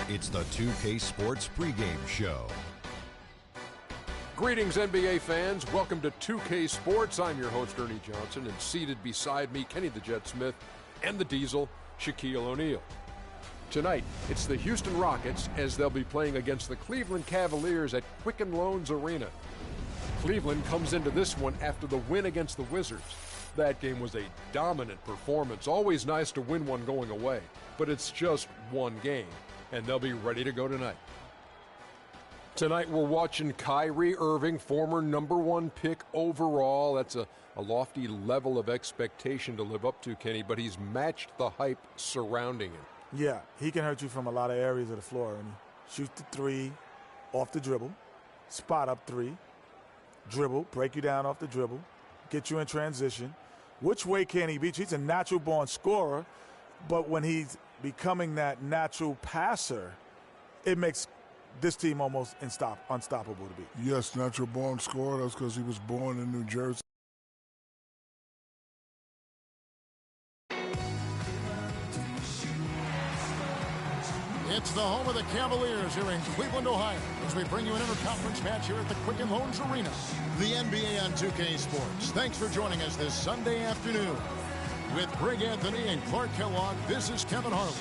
It's the 2K Sports pregame show. Greetings, NBA fans. Welcome to 2K Sports. I'm your host, Ernie Johnson, and seated beside me, Kenny the Jet Smith, and the Diesel, Shaquille O'Neal. Tonight, it's the Houston Rockets as they'll be playing against the Cleveland Cavaliers at Quicken Loans Arena. Cleveland comes into this one after the win against the Wizards. That game was a dominant performance. Always nice to win one going away, but it's just one game, and they'll be ready to go tonight. Tonight we're watching Kyrie Irving, former #1 pick overall. That's a lofty level of expectation to live up to, Kenny, but he's matched the hype surrounding him. Yeah, he can hurt you from a lot of areas of the floor. And he shoots the three off the dribble, spot up three, dribble, break you down off the dribble, get you in transition. Which way can he beat you? He's a natural-born scorer, but when he's becoming that natural passer, it makes this team almost unstoppable to beat. Yes, natural-born scorer. That's because he was born in New Jersey. It's the home of the Cavaliers here in Cleveland, Ohio, as we bring you an interconference match here at the Quicken Loans Arena. The NBA on 2K Sports. Thanks for joining us this Sunday afternoon. With Greg Anthony and Clark Kellogg, this is Kevin Harlan.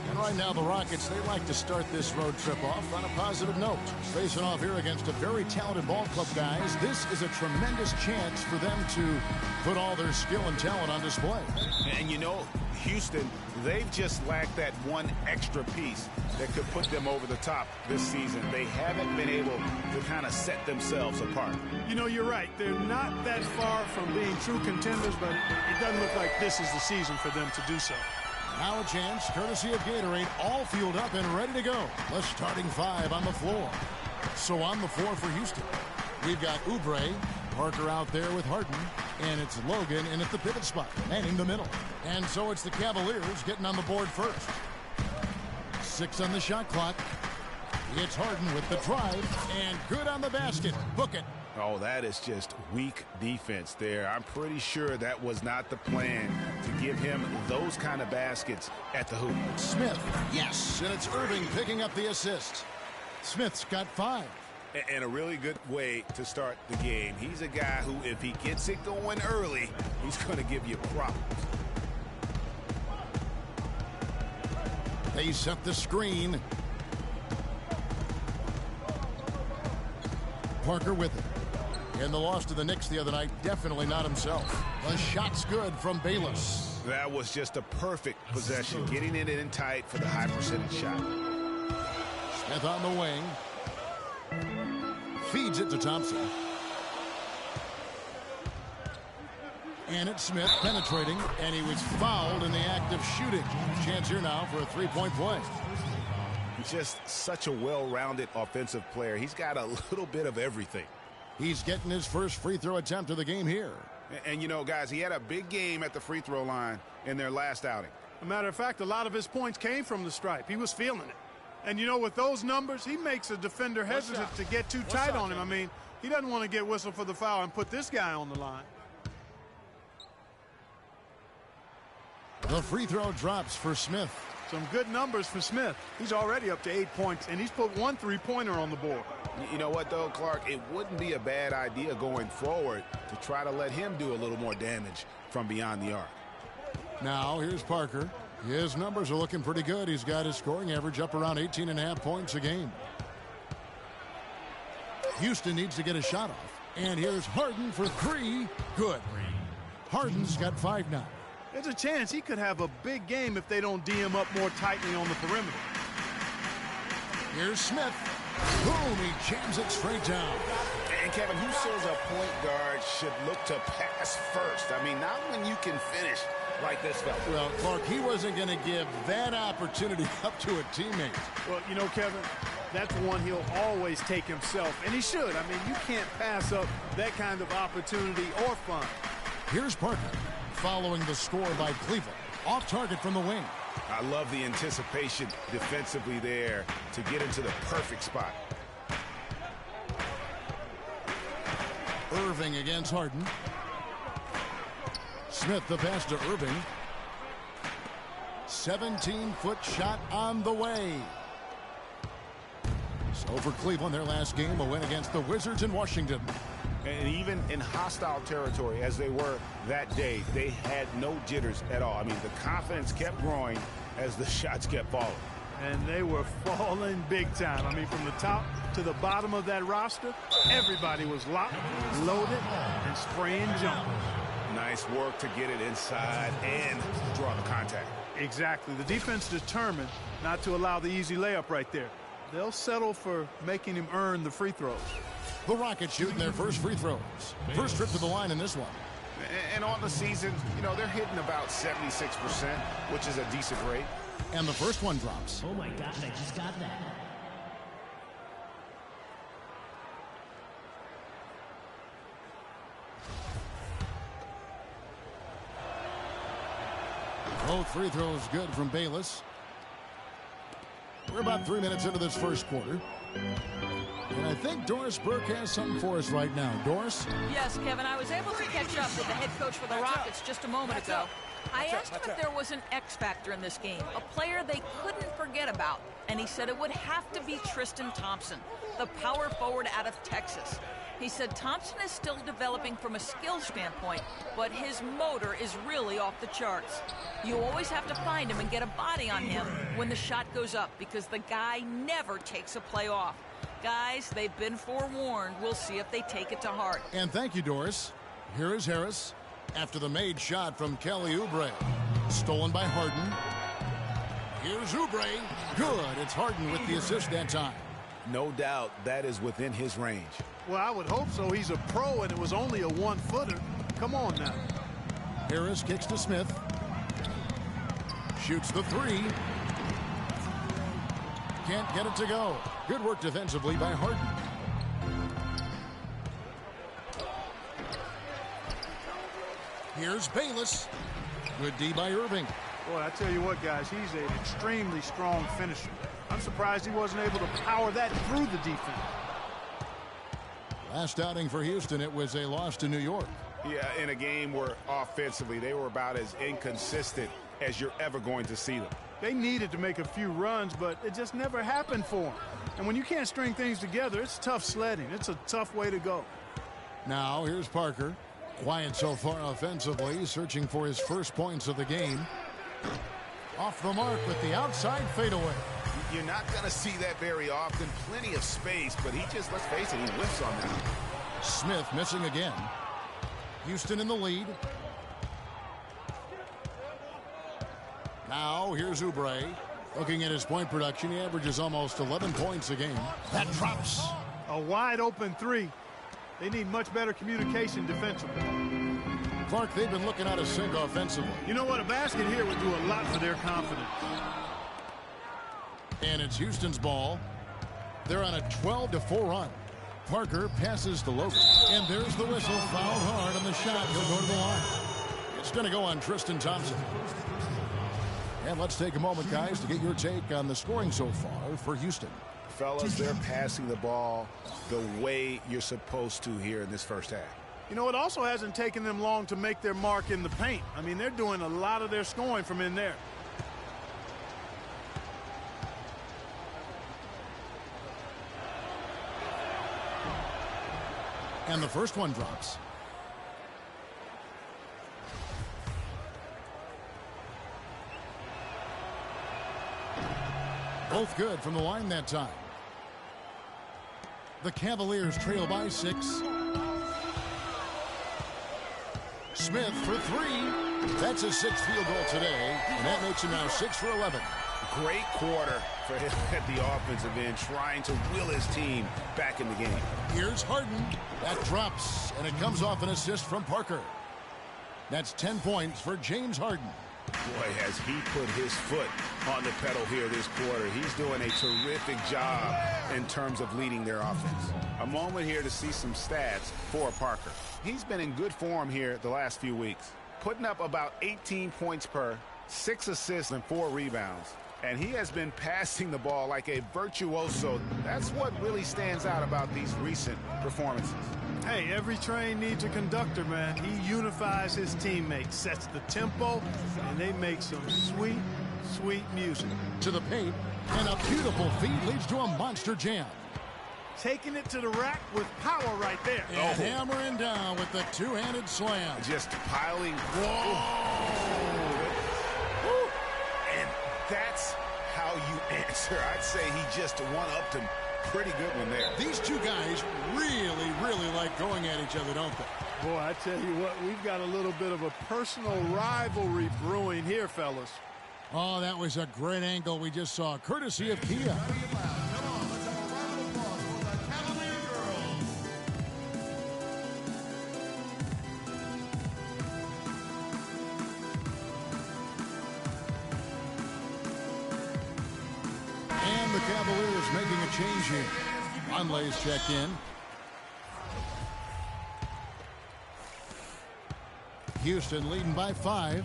And right now, the Rockets, they like to start this road trip off on a positive note. Facing off here against a very talented ball club, guys. This is a tremendous chance for them to put all their skill and talent on display. And you know, Houston, they've just lacked that one extra piece that could put them over the top this season. They haven't been able to kind of set themselves apart. You know, you're right. They're not that far from being true contenders, but it doesn't look like this is the season for them to do so. Now a chance, courtesy of Gatorade, all fueled up and ready to go. The starting five on the floor. So on the floor for Houston, we've got Oubre, Parker out there with Harden, and it's Logan in at the pivot spot, manning the middle. And so it's the Cavaliers getting on the board first. 6 on the shot clock. It's Harden with the drive, and good on the basket. Book it. Oh, that is just weak defense there. I'm pretty sure that was not the plan to give him those kind of baskets at the hoop. Smith, yes, and it's Irving picking up the assist. Smith's got 5. And a really good way to start the game. He's a guy who, if he gets it going early, he's going to give you problems. They set the screen. Parker with it. And the loss to the Knicks the other night, definitely not himself. The shot's good from Bayless. That was just a perfect possession, getting it in tight for the high percentage shot. Smith on the wing. Feeds it to Thompson. And it's Smith penetrating, and he was fouled in the act of shooting. Chance here now for a three-point play. He's just such a well-rounded offensive player. He's got a little bit of everything. He's getting his first free throw attempt of the game here. And you know, guys, he had a big game at the free throw line in their last outing. As a matter of fact, a lot of his points came from the stripe. He was feeling it. And, you know, with those numbers, he makes a defender hesitant to get too tight on him. I mean, he doesn't want to get whistled for the foul and put this guy on the line. The free throw drops for Smith. Some good numbers for Smith. He's already up to 8 points, and he's put 1 3-pointer on the board. You know what, though, Clark? It wouldn't be a bad idea going forward to try to let him do a little more damage from beyond the arc. Now, here's Parker. His numbers are looking pretty good. He's got his scoring average up around 18.5 points a game. Houston needs to get a shot off. And here's Harden for 3. Good. Harden's got 5 now. There's a chance he could have a big game if they don't D him up more tightly on the perimeter. Here's Smith. Boom, he jams it straight down. And Kevin, who says a point guard should look to pass first? I mean, not when you can finish like this fella. Well, Clark, he wasn't going to give that opportunity up to a teammate. Well, you know, Kevin, that's one he'll always take himself, and he should. I mean, you can't pass up that kind of opportunity or fun. Here's Parker following the score by Cleveland. Off target from the wing. I love the anticipation defensively there to get into the perfect spot. Irving against Harden. Smith the pass to Irving. 17-foot shot on the way. So for Cleveland, their last game, a win against the Wizards in Washington. And even in hostile territory, as they were that day, they had no jitters at all. I mean, the confidence kept growing as the shots kept falling. And they were falling big time. I mean, from the top to the bottom of that roster, everybody was locked, loaded, and spraying jumpers. Nice work to get it inside and draw the contact. Exactly. The defense determined not to allow the easy layup right there. They'll settle for making him earn the free throws. The Rockets shooting their first free throws. First trip to the line in this one. And on the season, you know, they're hitting about 76%, which is a decent rate. And the first one drops. Oh my gosh, I just got that. Both free throws good from Bayless. We're about 3 minutes into this first quarter. And I think Doris Burke has something for us right now. Doris? Yes, Kevin, I was able to catch up with the head coach for the Rockets just a moment ago. I asked him if there was an X factor in this game, a player they couldn't forget about, and he said it would have to be Tristan Thompson, the power forward out of Texas. He said Thompson is still developing from a skill standpoint, but his motor is really off the charts. You always have to find him and get a body on him when the shot goes up, because the guy never takes a play off. Guys, they've been forewarned. We'll see if they take it to heart. And thank you, Doris. Here is Harris after the made shot from Kelly Oubre. Stolen by Harden. Here's Oubre. Good. It's Harden with the assist that time. No doubt that is within his range. Well, I would hope so. He's a pro, and it was only a one-footer. Come on now. Harris kicks to Smith. Shoots the three. Can't get it to go. Good work defensively by Harden. Here's Bayless. Good D by Irving. Boy, I tell you what, guys, he's an extremely strong finisher. I'm surprised he wasn't able to power that through the defense. Last outing for Houston, it was a loss to New York. Yeah, in a game where offensively they were about as inconsistent as you're ever going to see them. They needed to make a few runs, but it just never happened for them. And when you can't string things together, it's tough sledding. It's a tough way to go. Now, here's Parker. Quiet so far offensively, searching for his first points of the game. Off the mark with the outside fadeaway. You're not going to see that very often. Plenty of space, but he just, let's face it, he whiffs on that. Smith missing again. Houston in the lead. Now, here's Oubre. Looking at his point production, he averages almost 11 points a game. That drops. A wide open three. They need much better communication defensively. Clark, they've been looking out of sync offensively. You know what? A basket here would do a lot for their confidence. And it's Houston's ball. They're on a 12-4 run. Parker passes to Logan. And there's the whistle. Fouled hard on the shot. He'll go to the line. It's going to go on Tristan Thompson. And let's take a moment, guys, to get your take on the scoring so far for Houston. Fellas, they're passing the ball the way you're supposed to here in this first half. You know, it also hasn't taken them long to make their mark in the paint. I mean, they're doing a lot of their scoring from in there. And the first one drops. Both good from the line that time. The Cavaliers trail by 6. Smith for 3. That's his 6th field goal today, and that makes him now 6 for 11. Great quarter for him at the offensive end, trying to will his team back in the game. Here's Harden. That drops, and it comes off an assist from Parker. That's 10 points for James Harden. Boy, has he put his foot on the pedal here this quarter. He's doing a terrific job in terms of leading their offense. A moment here to see some stats for Parker. He's been in good form here the last few weeks, putting up about 18 points per, 6 assists and 4 rebounds. And he has been passing the ball like a virtuoso. That's what really stands out about these recent performances. Hey, every train needs a conductor, man. He unifies his teammates, sets the tempo, and they make some sweet, Sweet music. To the paint, and a beautiful feed leads to a monster jam. Taking it to the rack with power right there. And hammering down with the two-handed slam. Just piling. Whoa! And that's how you answer. I'd say he just one-upped him. Pretty good one there. These two guys really, really like going at each other, don't they? Boy, I tell you what, we've got a little bit of a personal rivalry brewing here, fellas. Oh, that was a great angle we just saw, courtesy of Kia. And the Cavaliers making a change here. Conley's checked in. Houston leading by 5.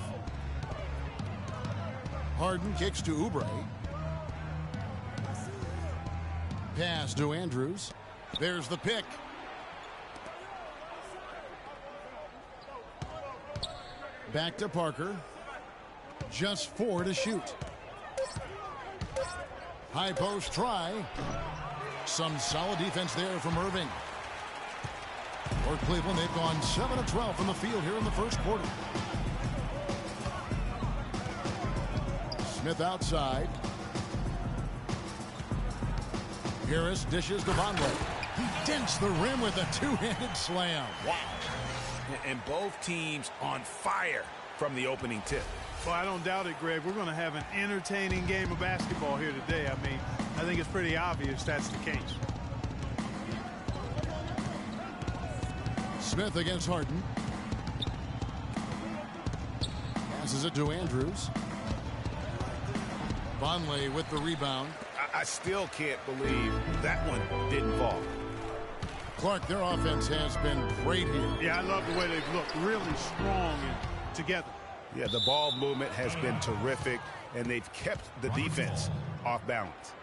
Harden kicks to Oubre. Pass to Andrews. There's the pick. Back to Parker. Just 4 to shoot. High post try. Some solid defense there from Irving. For Cleveland, they've gone 7 of 12 from the field here in the first quarter. Smith outside. Harris dishes to Vonleh. He dents the rim with a two-handed slam. Wow. And both teams on fire from the opening tip. Well, I don't doubt it, Greg. We're going to have an entertaining game of basketball here today. I mean, I think it's pretty obvious that's the case. Smith against Harden. Passes it to Andrews. Vonleh with the rebound. I still can't believe that one didn't fall. Clark, their offense has been great here. Yeah, I love the way they've looked. Really strong and together. Yeah, the ball movement has been terrific, and they've kept the defense off balance.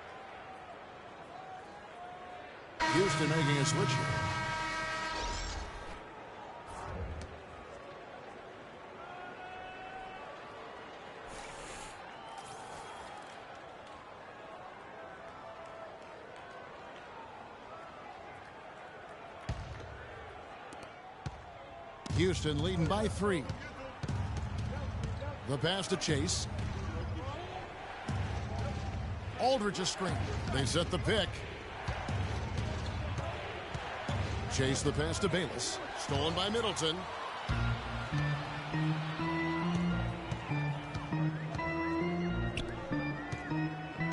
Houston making a switch here. Houston leading by 3. The pass to Chase. Aldridge a screen. They set the pick. Chase the pass to Bayless. Stolen by Middleton.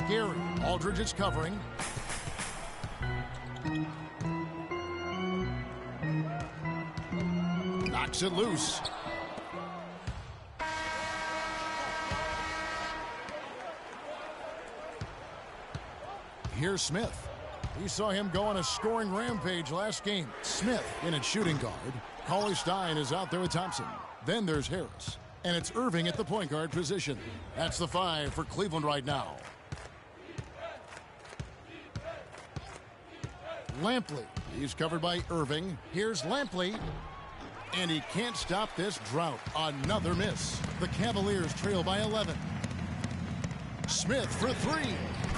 Gary. Aldridge is covering. Knocks it loose. Here's Smith. We saw him go on a scoring rampage last game. Smith in at shooting guard. Cauley-Stein is out there with Thompson. Then there's Harris. And it's Irving at the point guard position. That's the 5 for Cleveland right now. Lampley. He's covered by Irving. Here's Lampley. And he can't stop this drought. Another miss. The Cavaliers trail by 11. Smith for 3.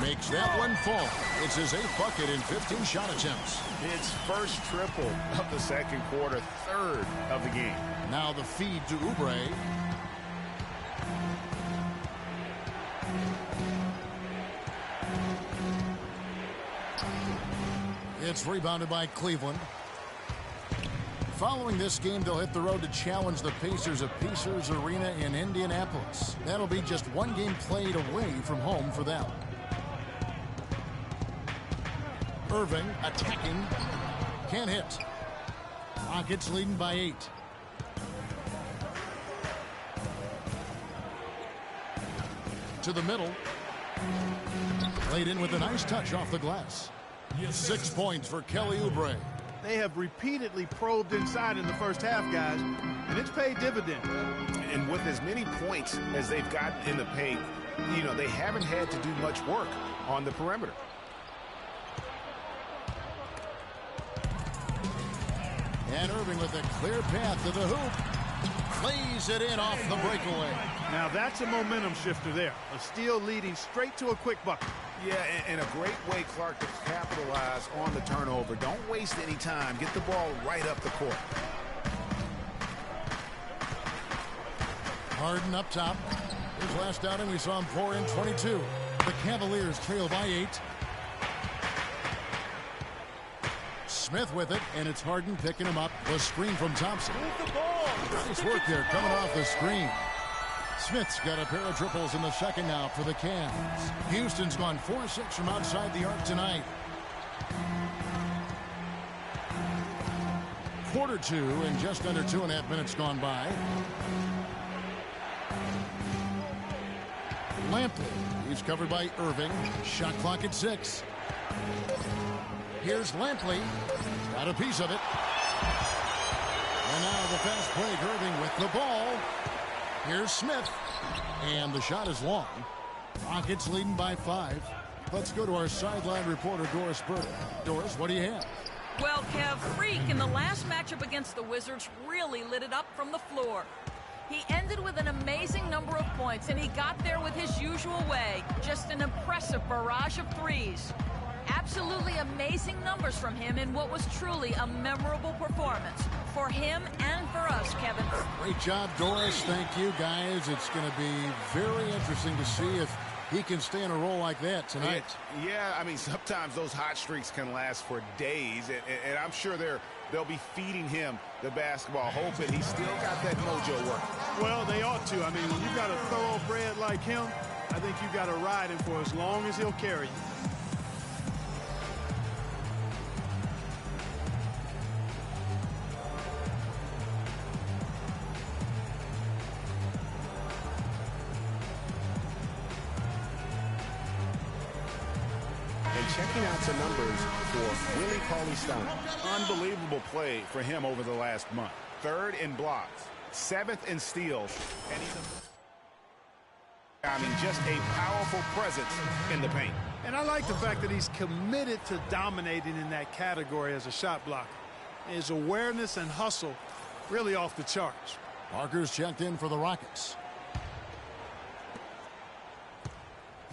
Makes that one fall. It's his 8th bucket in 15 shot attempts. His first triple of the second quarter, 3rd of the game. Now the feed to Oubre. It's rebounded by Cleveland. Following this game, they'll hit the road to challenge the Pacers at Pacers Arena in Indianapolis. That'll be just one game played away from home for them. Irving attacking. Can't hit. Rockets leading by 8. To the middle. Laid in with a nice touch off the glass. 6 points for Kelly Oubre. They have repeatedly probed inside in the first half, guys, and it's paid dividend. And with as many points as they've gotten in the paint, you know, they haven't had to do much work on the perimeter. And Irving with a clear path to the hoop. Lays it in off the breakaway. Now that's a momentum shifter there. A steal leading straight to a quick bucket. Yeah, and a great way, Clark, to capitalize on the turnover. Don't waste any time. Get the ball right up the court. Harden up top. His last outing, we saw him pour in 22. The Cavaliers trail by 8. Smith with it, and it's Harden picking him up. The screen from Thompson. Nice work there coming off the screen. Smith's got a pair of triples in the second now for the Cavs. Houston's gone 4-6 from outside the arc tonight. Quarter 2 and just under 2.5 minutes gone by. Lampley, he's covered by Irving. Shot clock at 6. Here's Lampley. Got a piece of it. And now the fast break. Irving with the ball. Here's Smith. And the shot is long. Rockets leading by 5. Let's go to our sideline reporter, Doris Burton. Doris, what do you have? Well, Kev, Freak in the last matchup against the Wizards really lit it up from the floor. He ended with an amazing number of points, and he got there with his usual way. Just an impressive barrage of threes. Absolutely amazing numbers from him in what was truly a memorable performance. For him and for us, Kevin. Great job, Doris. Thank you, guys. It's going to be very interesting to see if he can stay in a role like that tonight. Yeah, I mean, sometimes those hot streaks can last for days, and I'm sure they'll be feeding him the basketball, hoping he's still got that mojo working. Well, they ought to. I mean, when you got a thoroughbred like him, I think you got to ride him for as long as he'll carry you. Checking out some numbers for Willie Cauley-Stein. Unbelievable play for him over the last month. 3rd in blocks, 7th in steals, and just a powerful presence in the paint. And I like the fact that he's committed to dominating in that category as a shot blocker. His awareness and hustle really off the charts. Parker's checked in for the Rockets.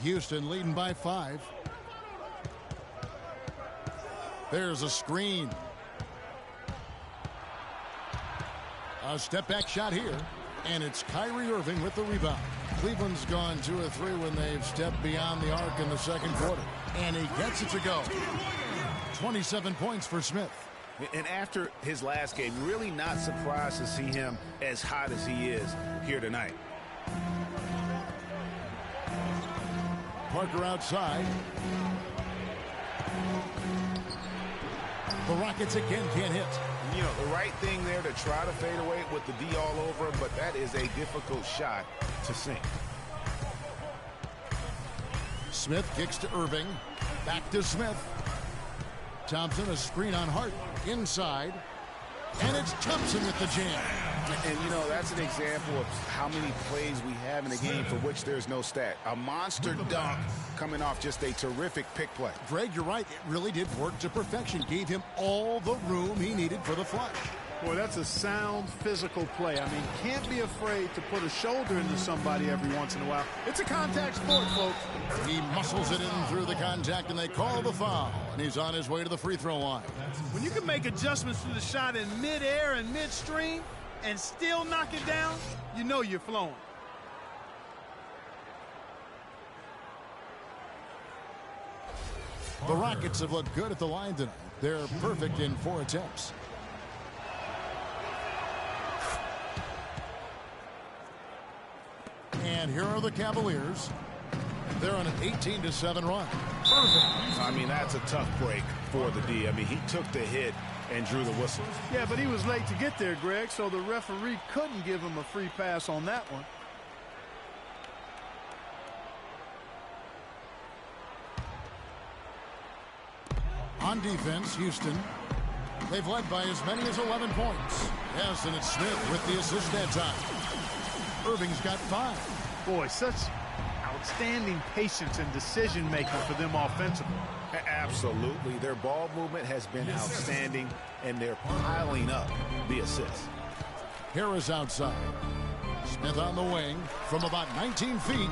Houston leading by 5. There's a screen. A step-back shot here. And it's Kyrie Irving with the rebound. Cleveland's gone 2 of 3 when they've stepped beyond the arc in the second quarter. And he gets it to go. 27 points for Smith. And after his last game, really not surprised to see him as hot as he is here tonight. Parker outside. The Rockets again can't hit. You know, the right thing there to try to fade away with the D all over him, but that is a difficult shot to sink. Smith kicks to Irving. Back to Smith. Thompson, a screen on Hart. Inside. And it's Thompson with the jam. And, you know, that's an example of how many plays we have in a game for which there's no stat. A monster dunk coming off just a terrific pick play. Greg, you're right. It really did work to perfection. Gave him all the room he needed for the flush. Boy, that's a sound physical play. I mean, can't be afraid to put a shoulder into somebody every once in a while. It's a contact sport, folks. He muscles it in through the contact, and they call the foul. And he's on his way to the free throw line. When you can make adjustments to the shot in midair and midstream and still knock it down, you know you're flowing. The Rockets have looked good at the line tonight. They're perfect in 4 attempts. And here are the Cavaliers. They're on an 18-7 run. Perfect. I mean, that's a tough break for the D. I mean, he took the hit and drew the whistle. Yeah, but he was late to get there, Greg, so the referee couldn't give him a free pass on that one. On defense, Houston. They've led by as many as 11 points. Yes, and it's Smith with the assist that time. Irving's got 5. Boy, such outstanding patience and decision-making for them offensively. Absolutely. Their ball movement has been outstanding, and they're piling up the assists. Harris outside. Smith on the wing from about 19 feet.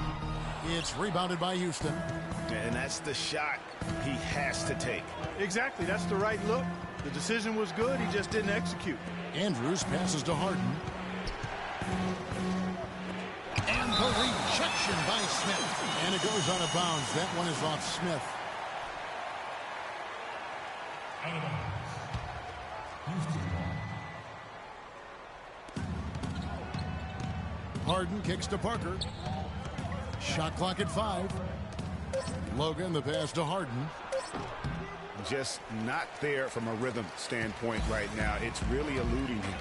It's rebounded by Houston. And that's the shot he has to take. Exactly. That's the right look. The decision was good. He just didn't execute. Andrews passes to Harden. And the rejection by Smith. And it goes out of bounds. That one is off Smith. Harden kicks to Parker. Shot clock at 5. Logan, the pass to Harden. Just not there from a rhythm standpoint right now. It's really eluding him.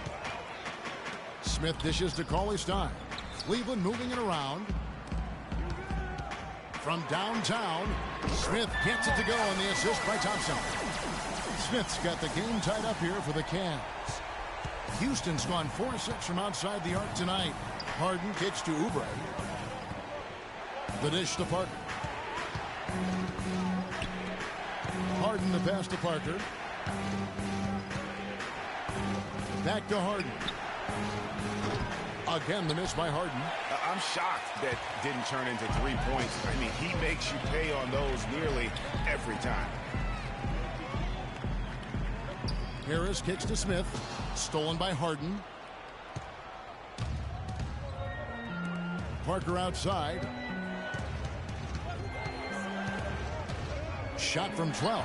Smith dishes to Cauley-Stein. Cleveland moving it around. From downtown, Smith gets it to go on the assist by Thompson. Smith's got the game tied up here for the Cavs. Houston's gone 4-6 from outside the arc tonight. Harden kicks to Oubre. The dish to Parker. Harden the pass to Parker. Back to Harden. Again, the miss by Harden. I'm shocked that didn't turn into 3 points. I mean, he makes you pay on those nearly every time. Harris kicks to Smith. Stolen by Harden. Parker outside. Shot from 12.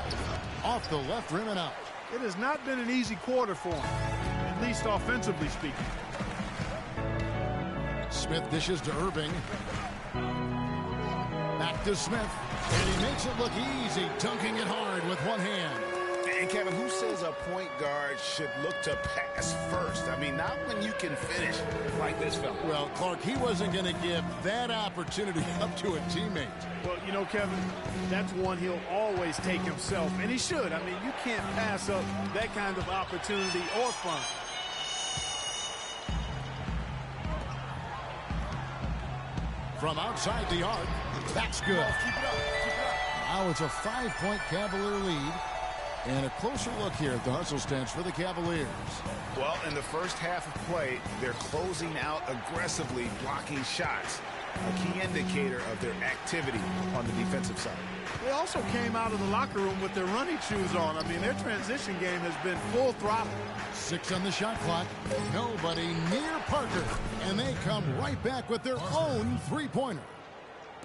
Off the left rim and out. It has not been an easy quarter for him, at least offensively speaking. Smith dishes to Irving. Back to Smith. And he makes it look easy, dunking it hard with one hand. And Kevin, who says a point guard should look to pass first? I mean, not when you can finish like this fella. Well, Clark, he wasn't going to give that opportunity up to a teammate. Well, you know, Kevin, that's one he'll always take himself, and he should. I mean, you can't pass up that kind of opportunity or fun. From outside the arc, that's good. Now it's a 5-point Cavalier lead. And a closer look here at the hustle stats for the Cavaliers. Well, in the first half of play, they're closing out aggressively, blocking shots. A key indicator of their activity on the defensive side. They also came out of the locker room with their running shoes on. I mean, their transition game has been full throttle. 6 on the shot clock. Nobody near Parker. And they come right back with their own three-pointer.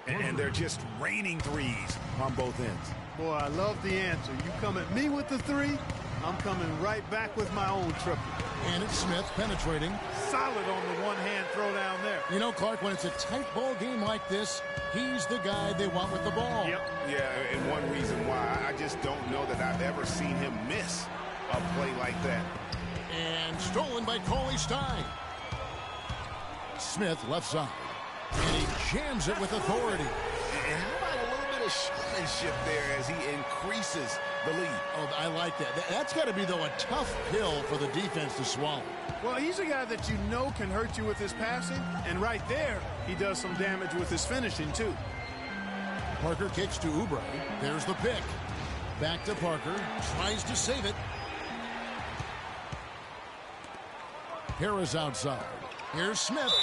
And they're just raining threes on both ends. Boy, I love the answer. You come at me with the three, I'm coming right back with my own triple. And it's Smith penetrating. Solid on the one-hand throw down there. You know, Clark, when it's a tight ball game like this, he's the guy they want with the ball. Yep. Yeah, and one reason why, I just don't know that I've ever seen him miss a play like that. And stolen by Cauley-Stein. Smith left side. And he jams it with authority. And how about a little bit of showmanship there as he increases the lead? Oh, I like that. That's got to be, though, a tough pill for the defense to swallow. Well, he's a guy that you know can hurt you with his passing, and right there, he does some damage with his finishing, too. Parker kicks to Oubre. There's the pick. Back to Parker. Tries to save it. Harris outside. Here's Smith.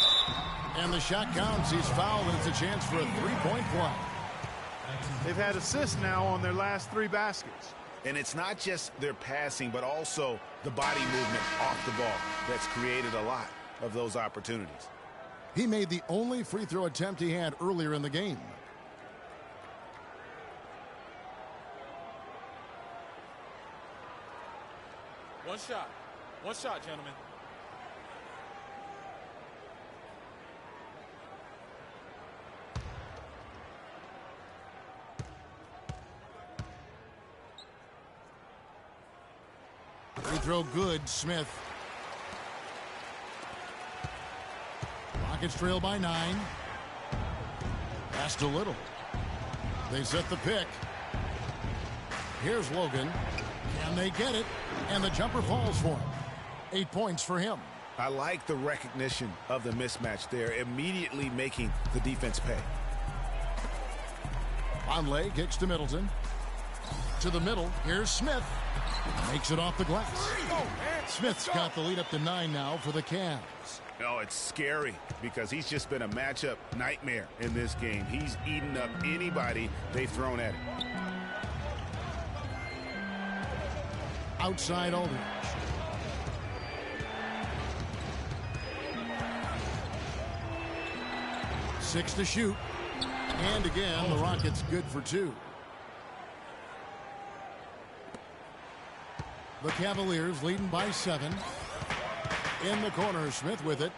And the shot counts. He's fouled, and it's a chance for a three-point play. They've had assists now on their last 3 baskets. And it's not just their passing, but also the body movement off the ball that's created a lot of those opportunities. He made the only free throw attempt he had earlier in the game. One shot, gentlemen. Free throw good, Smith. Rockets trail by 9. Pass to Little. They set the pick. Here's Logan. Can they get it? And the jumper falls for him. 8 points for him. I like the recognition of the mismatch there, immediately making the defense pay. Vonleh kicks to Middleton. To the middle. Here's Smith. Makes it off the glass. Smith's got the lead up to 9 now for the Cavs. Oh, it's scary because he's just been a matchup nightmare in this game. He's eaten up anybody they've thrown at him. Outside Aldridge. Six to shoot. And again, the Rockets good for 2. The Cavaliers leading by 7. In the corner, Smith with it.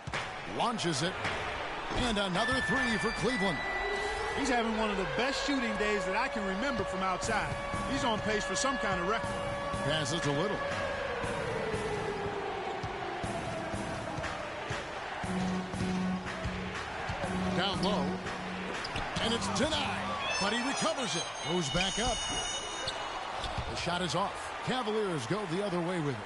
Launches it. And another 3 for Cleveland. He's having one of the best shooting days that I can remember from outside. He's on pace for some kind of record. Passes a little. Down low. And it's denied. But he recovers it. Goes back up. The shot is off. Cavaliers go the other way with it.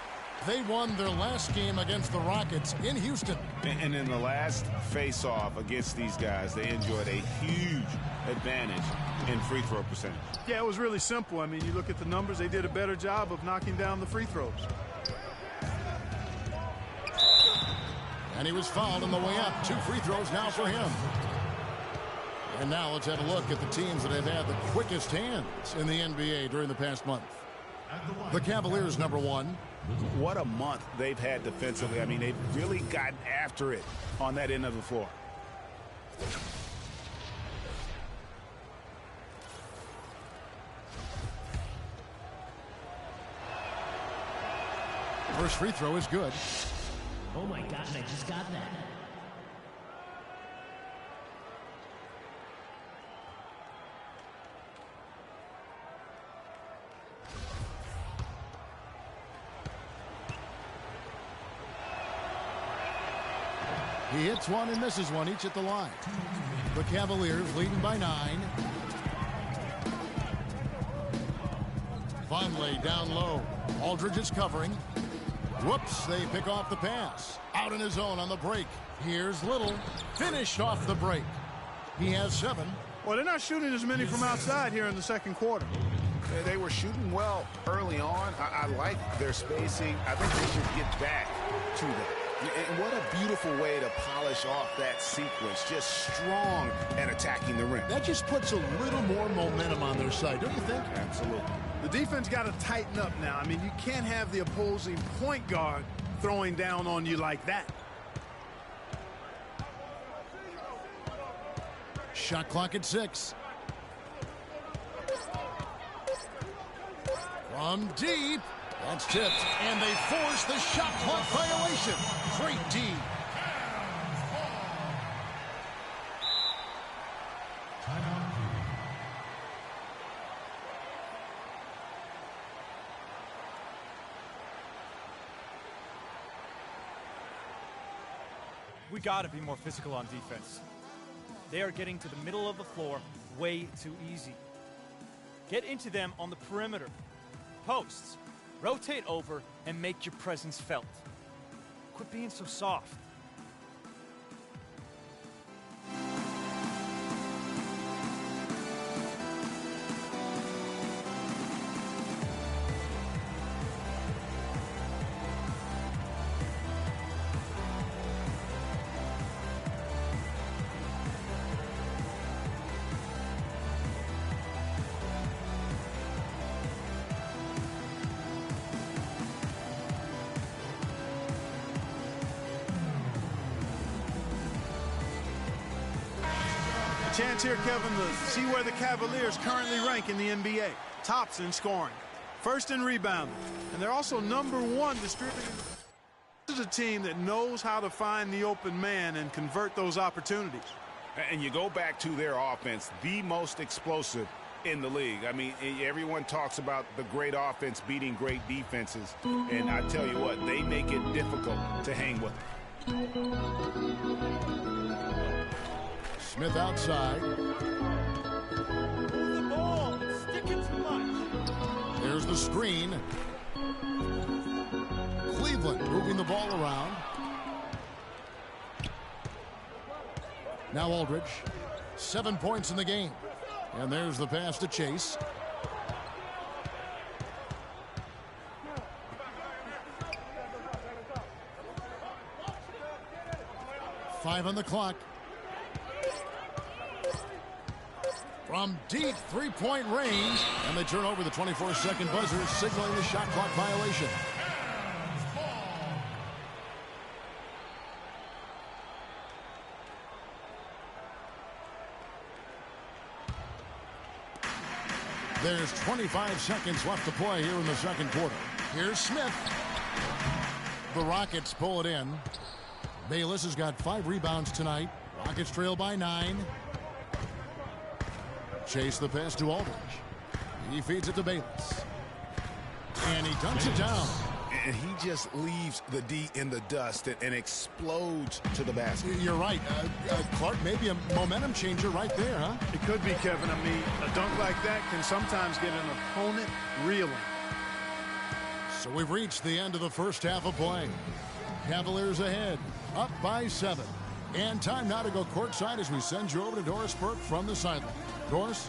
They won their last game against the Rockets in Houston. And in the last face-off against these guys, they enjoyed a huge advantage in free throw percentage. Yeah, it was really simple. I mean, you look at the numbers, they did a better job of knocking down the free throws. And he was fouled on the way up. 2 free throws now for him. And now let's have a look at the teams that have had the quickest hands in the NBA during the past month. The Cavaliers, number 1. What a month they've had defensively. I mean, they've really gotten after it on that end of the floor. First free throw is good. Oh my gosh, I just got that. He hits one and misses one, each at the line. The Cavaliers leading by 9. Vonleh down low. Aldridge is covering. Whoops, they pick off the pass. Out in his own on the break. Here's Little. Finished off the break. He has 7. Well, they're not shooting as many from outside here in the second quarter. They were shooting well early on. I like their spacing. I think they should get back to that. And what a beautiful way to polish off that sequence. Just strong at attacking the rim. That just puts a little more momentum on their side, don't you think? Absolutely. The defense got to tighten up now. I mean, you can't have the opposing point guard throwing down on you like that. Shot clock at 6. From deep. That's tipped, and they force the shot clock violation. Great D. We got to be more physical on defense. They are getting to the middle of the floor way too easy. Get into them on the perimeter. Posts. Rotate over and make your presence felt. Quit being so soft. Chance here, Kevin, to see where the Cavaliers currently rank in the NBA. Tops in scoring, first in rebounding, and they're also #1 distributing. This is a team that knows how to find the open man and convert those opportunities. And you go back to their offense, the most explosive in the league. I mean, everyone talks about the great offense beating great defenses, and I tell you what, they make it difficult to hang with them. Smith outside. Move the ball. It's sticking too much. There's the screen. Cleveland moving the ball around. Now Aldridge. 7 points in the game. And there's the pass to Chase. 5 on the clock. From deep three-point range, and they turn over the 24-second buzzer, signaling the shot clock violation. There's 25 seconds left to play here in the second quarter. Here's Smith. The Rockets pull it in. Bayless has got 5 rebounds tonight. Rockets trail by 9. Chase the pass to Aldridge. He feeds it to Bayless. And he dunks it down. And he just leaves the D in the dust and explodes to the basket. You're right. Clark, maybe a momentum changer right there, huh? It could be, Kevin. I mean, a dunk like that can sometimes get an opponent reeling. So we've reached the end of the first half of play. Cavaliers ahead, up by 7. And time now to go courtside as we send you over to Doris Burke from the sideline. Doris?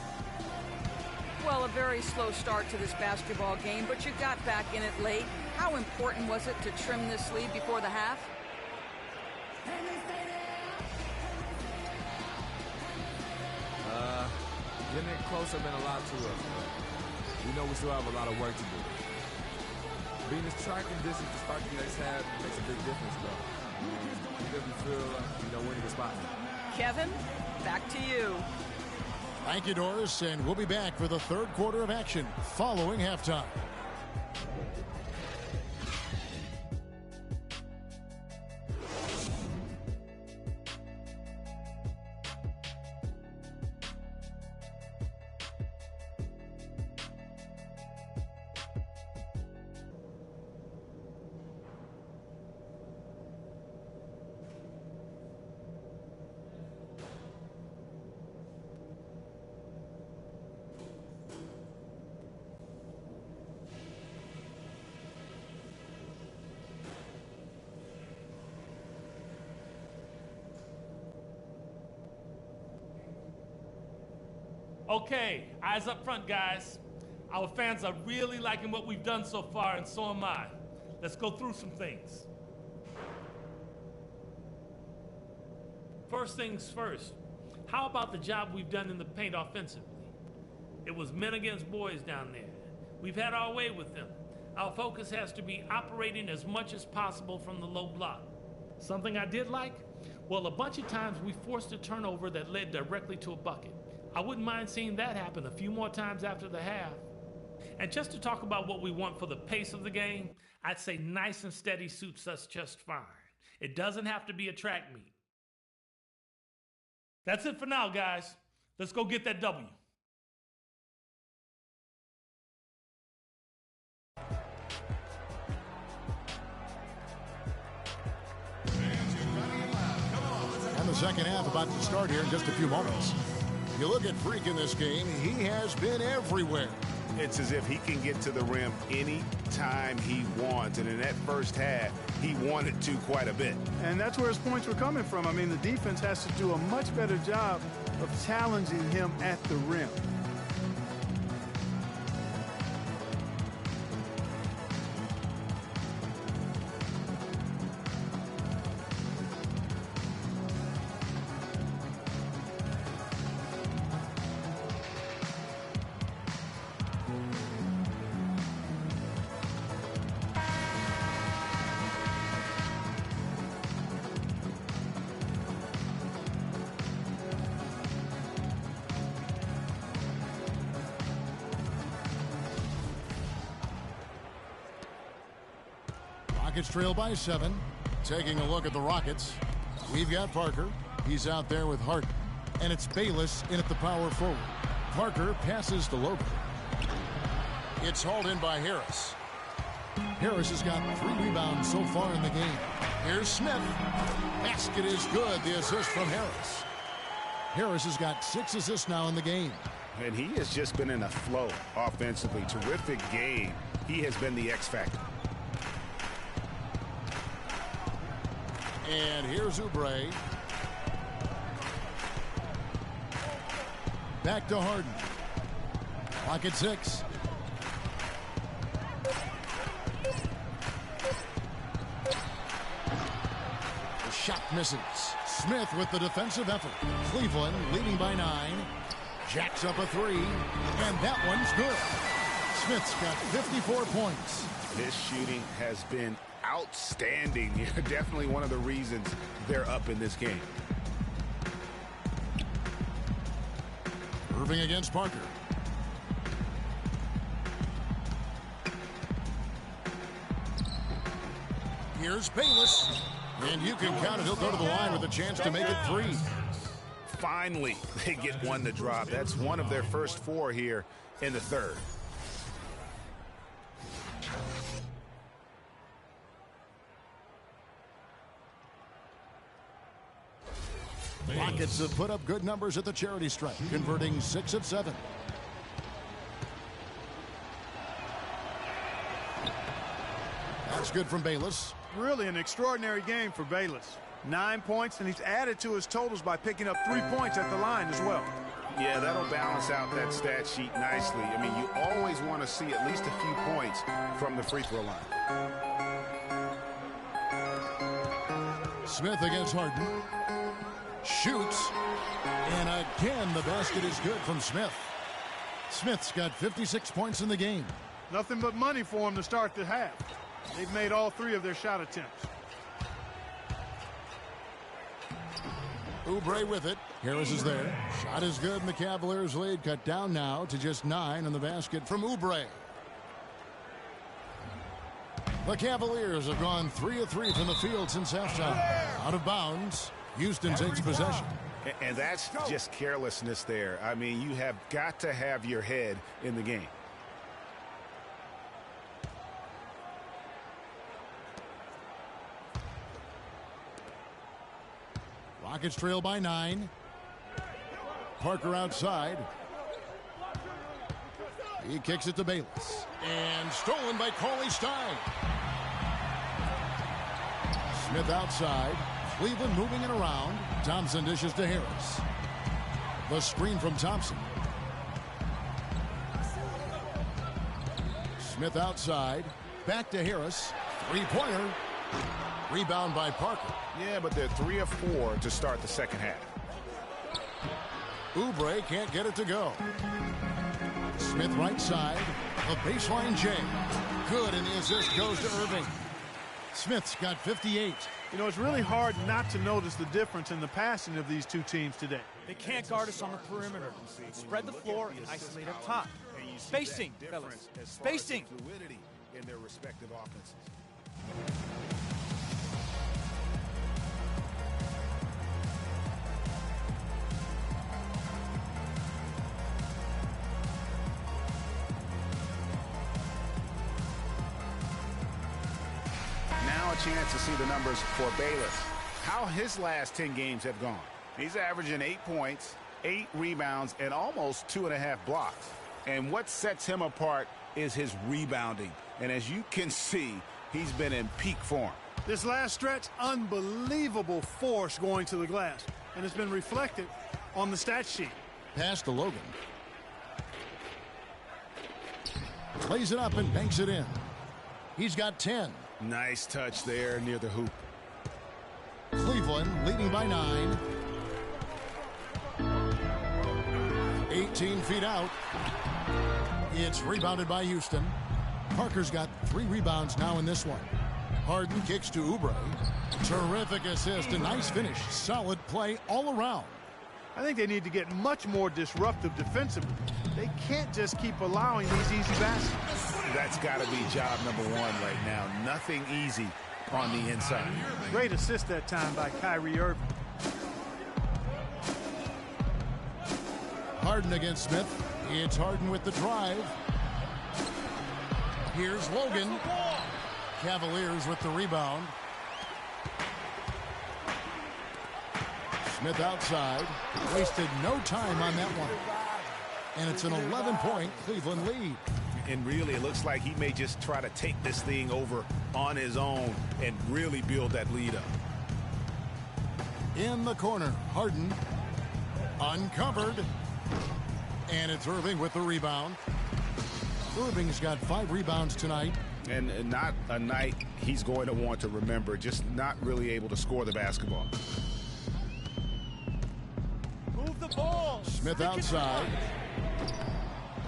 Well, a very slow start to this basketball game, but you got back in it late. How important was it to trim this lead before the half? Getting it closer meant a lot to us. We know we still have a lot of work to do. Being as striking distance to start the next half makes a big difference, though. Even if we feel like, winning the spot. Kevin, back to you. Thank you, Doris, and we'll be back for the third quarter of action following halftime. Okay, eyes up front, guys. Our fans are really liking what we've done so far, and so am I. Let's go through some things. First things first, how about the job we've done in the paint offensively? It was men against boys down there. We've had our way with them. Our focus has to be operating as much as possible from the low block. Something I did like? Well, a bunch of times we forced a turnover that led directly to a bucket. I wouldn't mind seeing that happen a few more times after the half. And just to talk about what we want for the pace of the game, I'd say nice and steady suits us just fine. It doesn't have to be a track meet. That's it for now, guys. Let's go get that W. And the second half about to start here in just a few moments. You look at Freak in this game, he has been everywhere. It's as if he can get to the rim any time he wants. And in that first half, he wanted to quite a bit. And that's where his points were coming from. I mean, the defense has to do a much better job of challenging him at the rim. Rockets trail by 7. Taking a look at the Rockets, we've got Parker. He's out there with Hart. And it's Bayless in at the power forward. Parker passes to Logan. It's hauled in by Harris. Harris has got 3 rebounds so far in the game. Here's Smith. Basket is good. The assist from Harris. Harris has got 6 assists now in the game. And he has just been in a flow offensively. Terrific game. He has been the X factor. And here's Oubre. Back to Harden. Clock at 6. The shot misses. Smith with the defensive effort. Cleveland leading by 9. Jacks up a 3, and that one's good. Smith's got 54 points. This shooting has been outstanding. Definitely one of the reasons they're up in this game. Irving against Parker. Here's Bayless. And you can count it. He'll go to the line with a chance to make it 3. Finally, they get one to drop. That's one of their first 4 here in the third. Rockets have put up good numbers at the charity stripe, converting 6 of 7. That's good from Bayless. Really an extraordinary game for Bayless. 9 points, and he's added to his totals by picking up 3 points at the line as well. Yeah, that'll balance out that stat sheet nicely. I mean, you always want to see at least a few points from the free throw line. Smith against Harden. Shoots. And again, the basket is good from Smith. Smith's got 56 points in the game. Nothing but money for him to start the half. They've made all 3 of their shot attempts. Oubre with it. Harris is there. Shot is good, and the Cavaliers lead cut down now to just 9 in the basket from Oubre. The Cavaliers have gone 3 of 3 from the field since halftime. Out of bounds. Houston takes possession. And that's just carelessness there. I mean, you have got to have your head in the game. Rockets trail by 9. Parker outside. He kicks it to Bayless. And stolen by Cauley Stein. Smith outside. Cleveland moving it around. Thompson dishes to Harris. The screen from Thompson. Smith outside. Back to Harris. Three-pointer. Rebound by Parker. Yeah, but they're 3 of 4 to start the second half. Oubre can't get it to go. Smith right side. A baseline J. Good, and the assist goes to Irving. Smith's got 58. You know, it's really hard not to notice the difference in the passing of these two teams today. They can't guard us on the perimeter. Spread the floor and isolate up top. Spacing, fellas. Spacing. Fluidity in their respective offenses. Now a chance to see the numbers for Bayless. How his last 10 games have gone. He's averaging 8 points, 8 rebounds, and almost 2.5 blocks. And what sets him apart is his rebounding. And as you can see, he's been in peak form. This last stretch, unbelievable force going to the glass. And it's been reflected on the stat sheet. Pass to Logan. Plays it up and banks it in. He's got 10. Nice touch there near the hoop. Cleveland leading by 9. 18 feet out. It's rebounded by Houston. Parker's got 3 rebounds now in this one. Harden kicks to Oubre. Terrific assist. A nice finish. Solid play all around. I think they need to get much more disruptive defensively. They can't just keep allowing these easy baskets. That's got to be job number 1 right now. Nothing easy on the inside. Great assist that time by Kyrie Irving. Harden against Smith. It's Harden with the drive. Here's Logan. Cavaliers with the rebound. Smith outside. Wasted no time on that one. And it's an 11-point Cleveland lead. And really, it looks like he may just try to take this thing over on his own and really build that lead up. In the corner, Harden uncovered. And it's Irving with the rebound. Irving's got 5 rebounds tonight. And not a night he's going to want to remember, just not really able to score the basketball. Move the ball. Smith outside.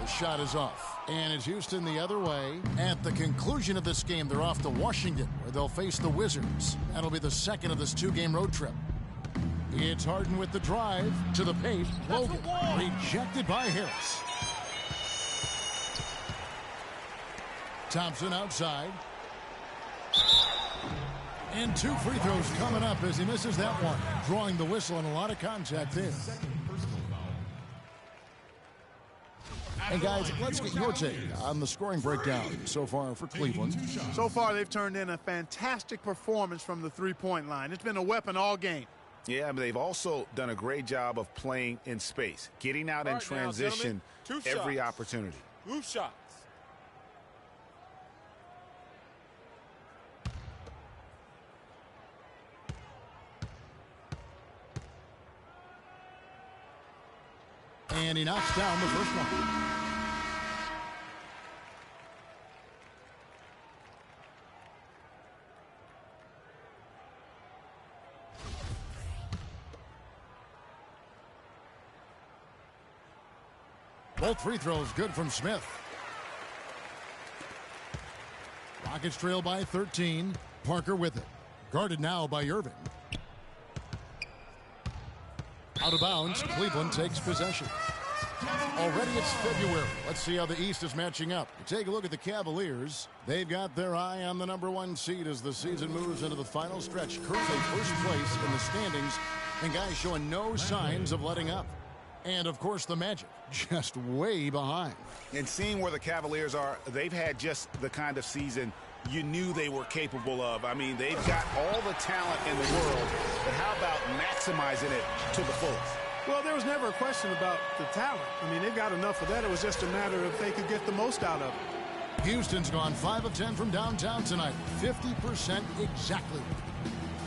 The shot is off. And it's Houston the other way. At the conclusion of this game, they're off to Washington, where they'll face the Wizards. That'll be the second of this 2-game road trip. It's Harden with the drive to the paint. Logan rejected by Harris. Thompson outside. And 2 free throws coming up as he misses that one. Drawing the whistle and a lot of contact there. And guys, let's get your take on the scoring breakdown so far for Cleveland. So far, they've turned in a fantastic performance from the three-point line. It's been a weapon all game. Yeah, I mean, they've also done a great job of playing in space, getting out in transition every opportunity. Move shots. And he knocks down the first one. Both free throws good from Smith. Rockets trail by 13. Parker with it. Guarded now by Irving. Out of bounds. Cleveland takes possession. Already it's February. Let's see how the East is matching up. Take a look at the Cavaliers. They've got their eye on the #1 seed as the season moves into the final stretch. Currently first place in the standings, and guys showing no signs of letting up. And, of course, the Magic just way behind. And seeing where the Cavaliers are, they've had just the kind of season you knew they were capable of. I mean, they've got all the talent in the world, but how about maximizing it to the fullest? Well, there was never a question about the talent. I mean, they've got enough of that. It was just a matter of if they could get the most out of it. Houston's gone 5 of 10 from downtown tonight. 50% exactly.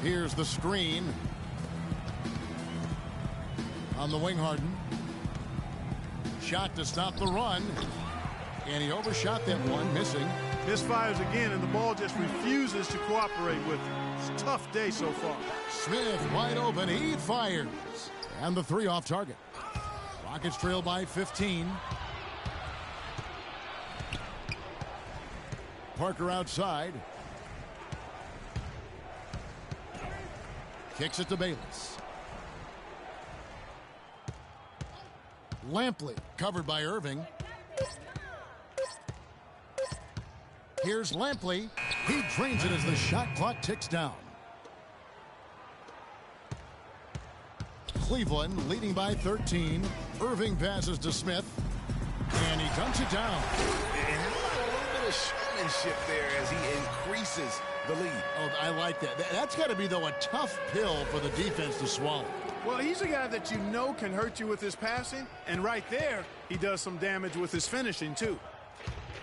Here's the screen. On the wing, Harden. Shot to stop the run. And he overshot that one, missing. Misfires again, and the ball just refuses to cooperate with him. It's a tough day so far. Smith wide open. He fires. And the 3 off target. Rockets trail by 15. Parker outside. Kicks it to Bayless. Lampley covered by Irving. Here's Lampley. He drains it as the shot clock ticks down. Cleveland leading by 13. Irving passes to Smith. And he dumps it down. And a little bit of showmanship there as he increases the lead. Oh, I like that. That's got to be, though, a tough pill for the defense to swallow. Well, he's a guy that you know can hurt you with his passing. And right there, he does some damage with his finishing, too.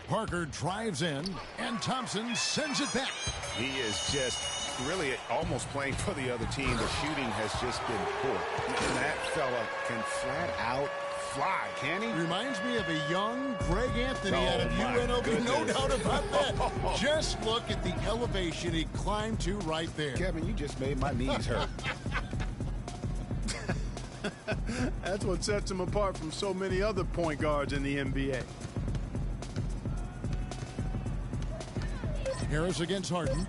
Parker drives in, and Thompson sends it back. He is just really almost playing for the other team. The shooting has just been poor. And that fella can flat out fly, can he? Reminds me of a young Greg Anthony out of UNLV. No doubt about that. Just look at the elevation he climbed to right there. Kevin, you just made my knees hurt. That's what sets him apart from so many other point guards in the NBA. Harris against Harden.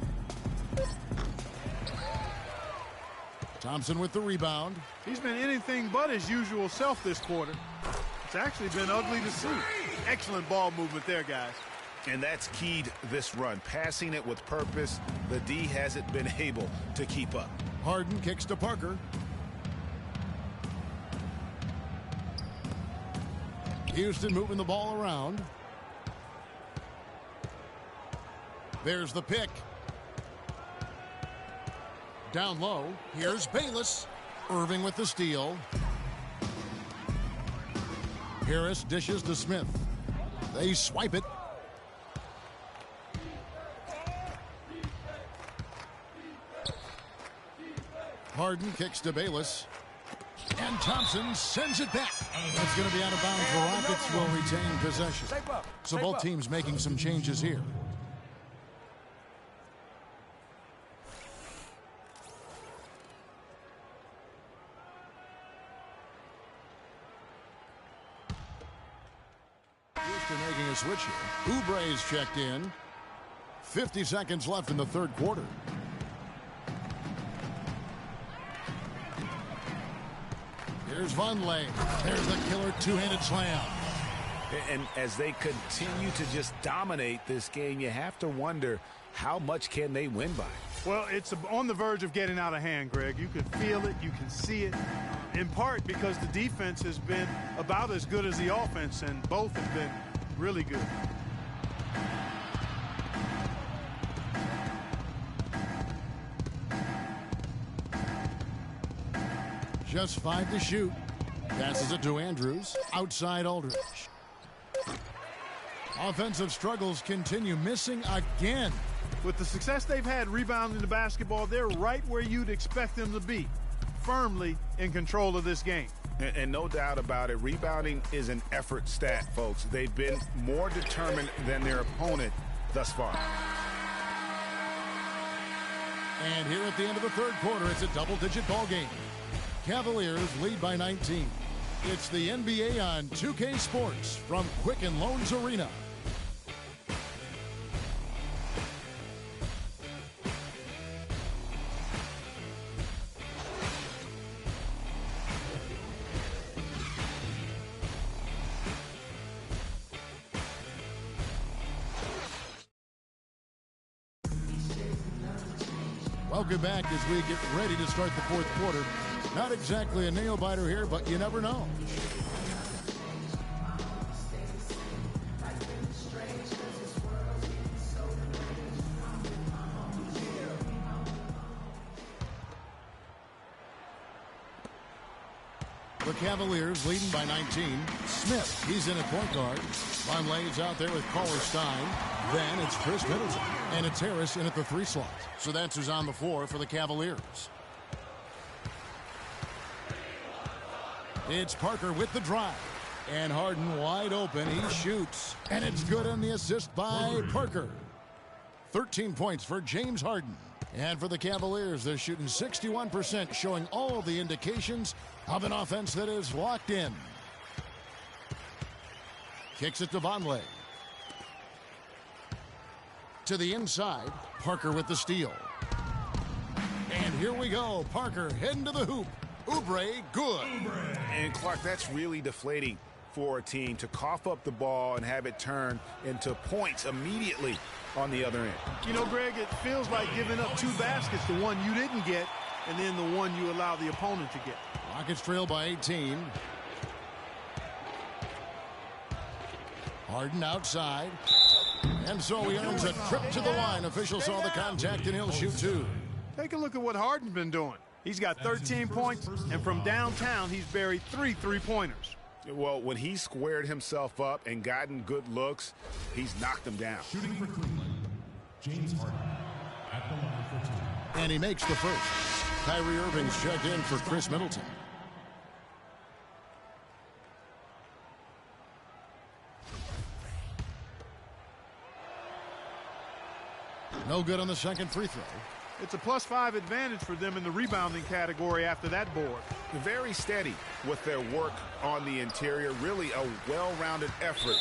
Thompson with the rebound. He's been anything but his usual self this quarter. It's actually been ugly to see. Excellent ball movement there, guys. And that's keyed this run. Passing it with purpose. The D hasn't been able to keep up. Harden kicks to Parker. Houston moving the ball around. There's the pick. Down low. Here's Bayless. Irving with the steal. Harris dishes to Smith. They swipe it. Harden kicks to Bayless. And Thompson sends it back. It's going to be out of bounds. The Rockets will retain possession. So both teams making some changes here. Houston making a switch here. Oubre's checked in. 50 seconds left in the third quarter. Here's Vonleh. There's the killer two-handed slam. And as they continue to just dominate this game, you have to wonder how much can they win by. Well, it's on the verge of getting out of hand, Greg. You can feel it. You can see it. In part because the defense has been about as good as the offense, and both have been really good. Just 5 to shoot. Passes it to Andrews. Outside Aldridge. Offensive struggles continue, missing again. With the success they've had rebounding the basketball, they're right where you'd expect them to be, firmly in control of this game. And no doubt about it, rebounding is an effort stat, folks. They've been more determined than their opponent thus far. And here at the end of the third quarter, it's a double-digit ball game. Cavaliers lead by 19. It's the NBA on 2K Sports from Quicken Loans Arena. Welcome back as we get ready to start the fourth quarter. Not exactly a nail-biter here, but you never know. The Cavaliers leading by 19. Smith, he's in at point guard. Vonleh is out there with Caller-Stein. Then it's Chris Middleton. And it's Harris in at the 3 slot. So that's who's on the floor for the Cavaliers. It's Parker with the drive. And Harden wide open. He shoots. And it's good on the assist by Parker. 13 points for James Harden. And for the Cavaliers, they're shooting 61%, showing all the indications of an offense that is locked in. Kicks it to Vonleh. To the inside, Parker with the steal. And here we go. Parker heading to the hoop. Oubre, good. And Clark, that's really deflating for a team to cough up the ball and have it turn into points immediately on the other end. You know, Greg, it feels like giving up 2 baskets, the one you didn't get, and then the one you allow the opponent to get. Rockets trail by 18. Harden outside. And so he earns a trip to the line. Official saw the contact, and he'll shoot 2. Take a look at what Harden's been doing. He's got 13 points, and from downtown, he's buried 3 3-pointers. Well, when he squared himself up and gotten good looks, he's knocked them down. Shooting for Cleveland, James Harden at the line for 2. And he makes the first. Kyrie Irving's checked in for Chris Middleton. No good on the second free throw. It's a +5 advantage for them in the rebounding category after that board. Very steady with their work on the interior. Really a well-rounded effort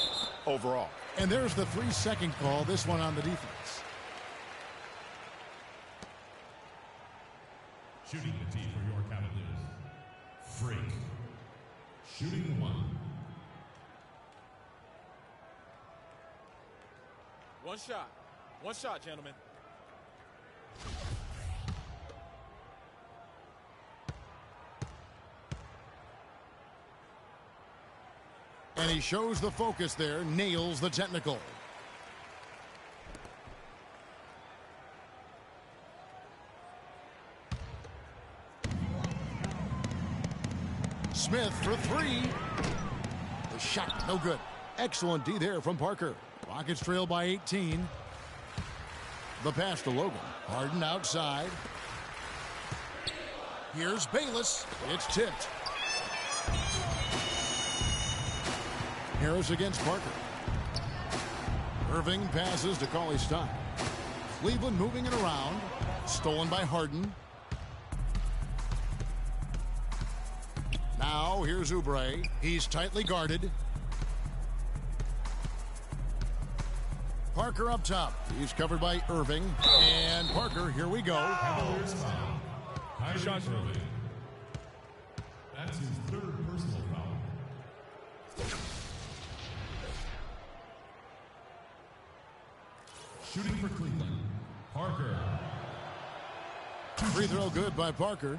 overall. And there's the 3-second call, this one on the defense. Shooting the tee for your Cavaliers, Freak. Shooting 1. One shot. One shot, gentlemen. And he shows the focus there, nails the technical. Smith for 3. The shot, no good. Excellent D there from Parker. Rockets trail by 18. The pass to Logan. Harden outside. Here's Bayless. It's tipped. Harris against Parker. Irving passes to Cauley-Stein. Cleveland moving it around. Stolen by Harden. Now here's Oubre. He's tightly guarded. Parker up top. He's covered by Irving. And Parker, here we go. Cavaliers foul. Kyrie Irving. That's his third personal foul. Shooting for Cleveland, Parker. Free throw good by Parker.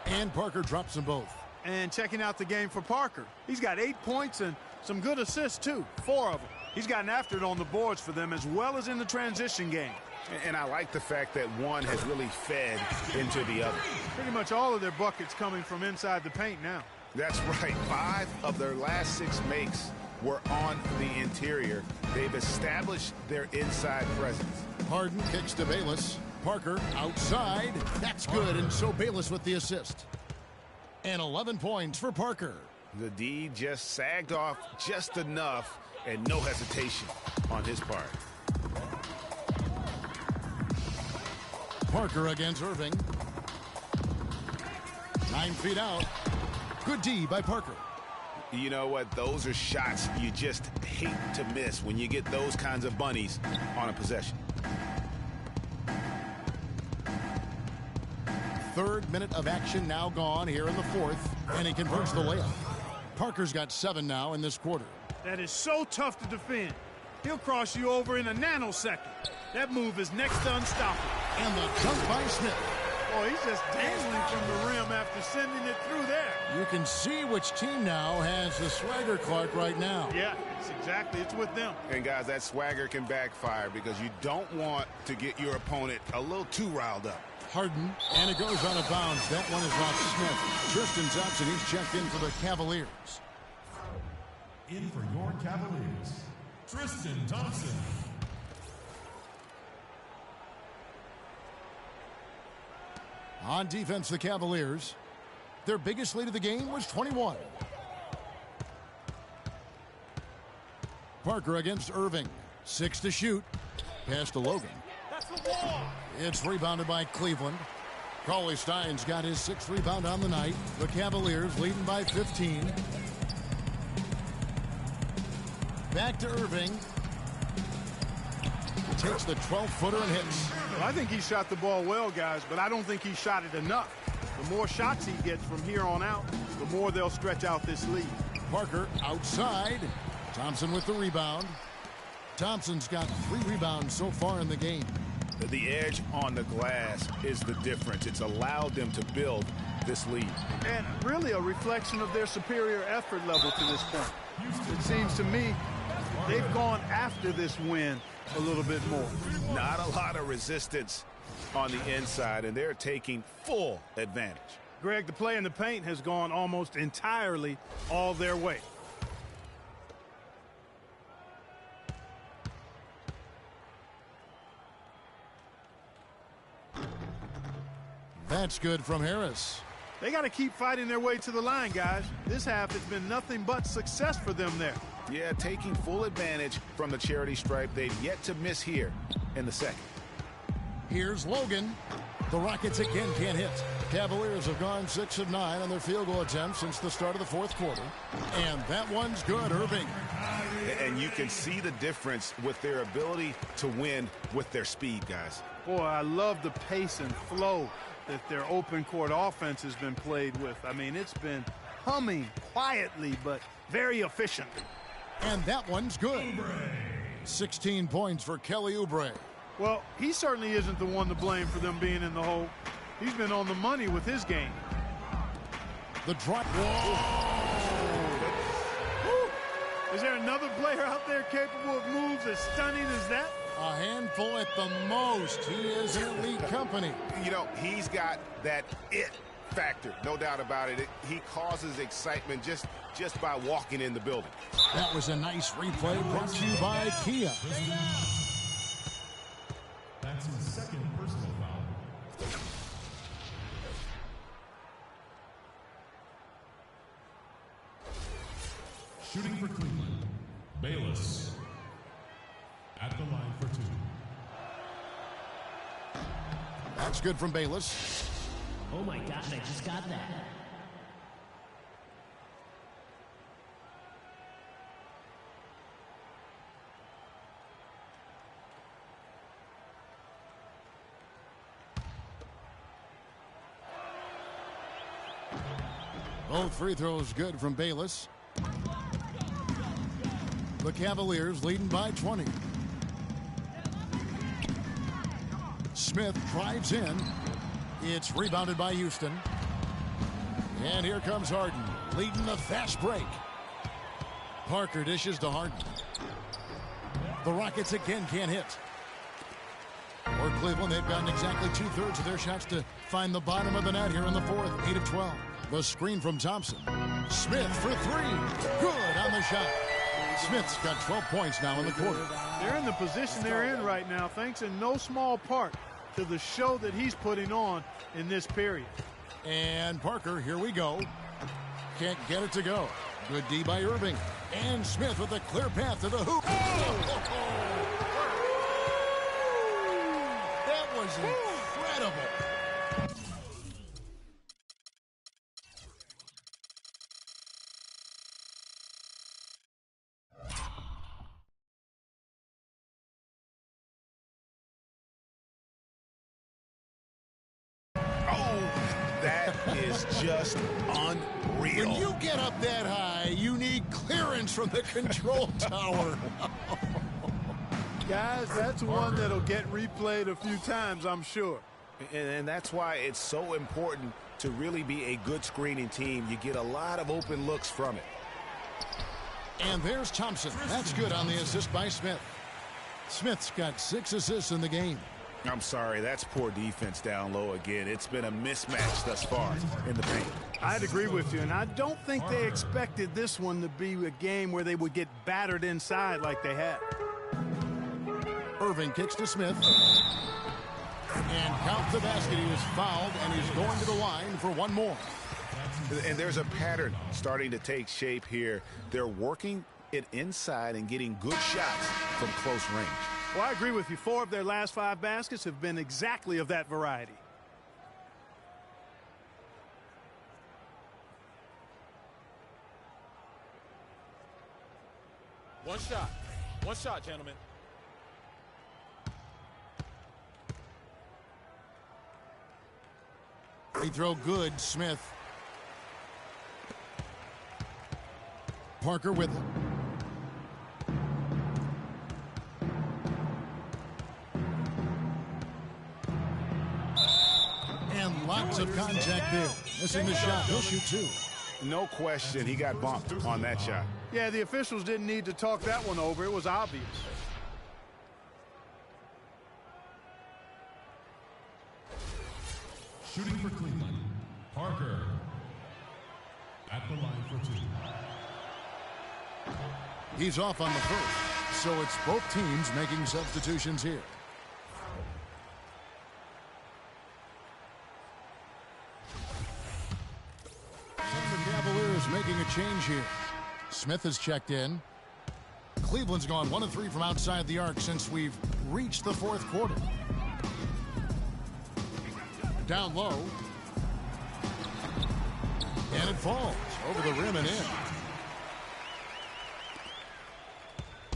And Parker drops them both. And checking out the game for Parker. He's got 8 points and some good assists, too. 4 of them. He's gotten after it on the boards for them as well as in the transition game. And I like the fact that one has really fed into the other. Pretty much all of their buckets coming from inside the paint now. That's right. 5 of their last 6 makes were on the interior. They've established their inside presence. Harden kicks to Bayless. Parker outside. That's good, and so Bayless with the assist. And 11 points for Parker. The D just sagged off just enough, and no hesitation on his part. Parker against Irving. 9 feet out. Good D by Parker. You know what? Those are shots you just hate to miss when you get those kinds of bunnies on a possession. 3rd minute of action now gone here in the 4th, and he converts the layup. Parker's got 7 now in this quarter. That is so tough to defend. He'll cross you over in a nanosecond. That move is next to unstoppable. And the dunk by Smith. Oh, he's just dangling from the rim after sending it through there. You can see which team now has the swagger Clark right now. Yeah, it's with them. And guys, that swagger can backfire because you don't want to get your opponent a little too riled up. Harden, and it goes out of bounds. That one is off Smith. Tristan Thompson, he's checked in for the Cavaliers. In for your Cavaliers, Tristan Thompson. On defense, the Cavaliers. Their biggest lead of the game was 21. Parker against Irving. 6 to shoot. Pass to Logan. That's the wall. It's rebounded by Cleveland. Cauley Stein's got his 6th rebound on the night. The Cavaliers leading by 15. Back to Irving. Takes the 12-footer and hits. Well, I think he shot the ball well, guys, but I don't think he shot it enough. The more shots he gets from here on out, the more they'll stretch out this lead. Parker outside. Thompson with the rebound. Thompson's got 3 rebounds so far in the game. The edge on the glass is the difference. It's allowed them to build this lead. And really a reflection of their superior effort level to this point. It seems to me they've gone after this win a little bit more. Not a lot of resistance on the inside, and they're taking full advantage. Greg, the play in the paint has gone almost entirely all their way. That's good from Harris. They got to keep fighting their way to the line, guys. This half has been nothing but success for them there. Yeah, taking full advantage from the charity stripe. They've yet to miss here in the second. Here's Logan. The Rockets again can't hit. Cavaliers have gone 6 of 9 on their field goal attempts since the start of the 4th quarter. And that one's good, Irving. And you can see the difference with their ability to win with their speed, guys. Boy, I love the pace and flow that their open court offense has been played with. I mean, it's been humming quietly, but very efficiently. And that one's good. 16 points for Kelly Oubre. Well, he certainly isn't the one to blame for them being in the hole. He's been on the money with his game. The drop. Is there another player out there capable of moves as stunning as that? A handful at the most. He is in elite company. You know, he's got that it factor, no doubt about it. He causes excitement just by walking in the building. That was a nice replay brought to you by Kia. That's his 2nd personal foul. Shooting for Cleveland, Bayless. At the line for 2. That's good from Bayless. Oh my gosh, I just got that. Both free throws good from Bayless. The Cavaliers leading by 20. Smith drives in. It's rebounded by Houston. And here comes Harden, leading the fast break. Parker dishes to Harden. The Rockets again can't hit. For Cleveland, they've gotten exactly 2/3 of their shots to find the bottom of the net here in the fourth. 8 of 12. The screen from Thompson. Smith for three. Good on the shot. Smith's got 12 points now in the quarter. They're in the position they're in right now, thanks in no small part to the show that he's putting on in this period. And Parker, here we go. Can't get it to go. Good D by Irving. And Smith with a clear path to the hoop. That was incredible. Just unreal. When you get up that high, you need clearance from the control tower. Guys, that's one that'll get replayed a few times, I'm sure. And that's why it's so important to really be a good screening team. You get a lot of open looks from it. And there's Thompson. That's good on the assist by Smith. Smith's got 6 assists in the game. I'm sorry, that's poor defense down low again. It's been a mismatch thus far in the paint. I'd agree with you, and I don't think they expected this one to be a game where they would get battered inside like they had. Irving kicks to Smith. And count the basket. He was fouled, and he's going to the line for one more. And there's a pattern starting to take shape here. They're working it inside and getting good shots from close range. Well, I agree with you. 4 of their last 5 baskets have been exactly of that variety. One shot, gentlemen. Free throw good, Smith. Parker with it. And lots of contact there. Missing the shot. He'll shoot 2. No question, he got bumped on that shot. Yeah, the officials didn't need to talk that one over. It was obvious. Shooting for Cleveland, Parker. At the line for 2. He's off on the first, so it's both teams making substitutions here. The Cavaliers making a change here. Smith has checked in. Cleveland's gone 1 of 3 from outside the arc since we've reached the fourth quarter. Down low. And it falls over the rim and in.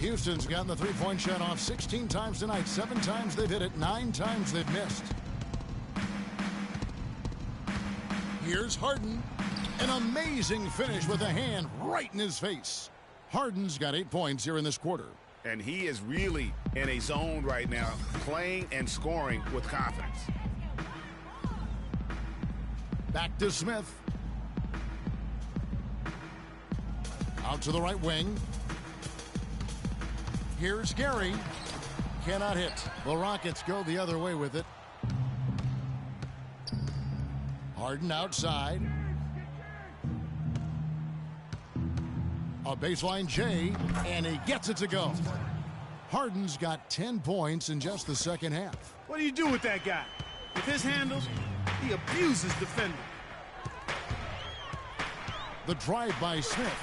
Houston's gotten the three-point shot off 16 times tonight. 7 times they've hit it, 9 times they've missed. Here's Harden. An amazing finish with a hand right in his face. Harden's got 8 points here in this quarter. And he is really in a zone right now, playing and scoring with confidence. Back to Smith. Out to the right wing. Here's Gary. Cannot hit. The Rockets go the other way with it. Harden outside. A baseline J, and he gets it to go. Harden's got 10 points in just the second half. What do you do with that guy? With his handles, he abuses defenders. The drive by Smith.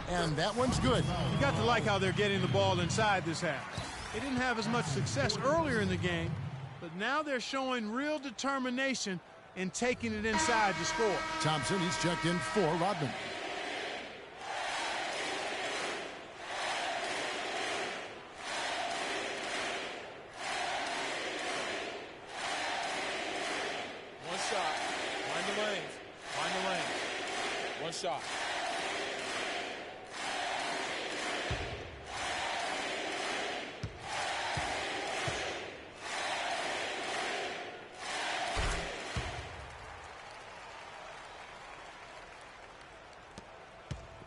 And that one's good. You got to like how they're getting the ball inside this half. They didn't have as much success earlier in the game, But now they're showing real determination in taking it inside to score. Thompson, he's checked in for Rodman. One shot. Find the lanes. Find the lanes. One shot.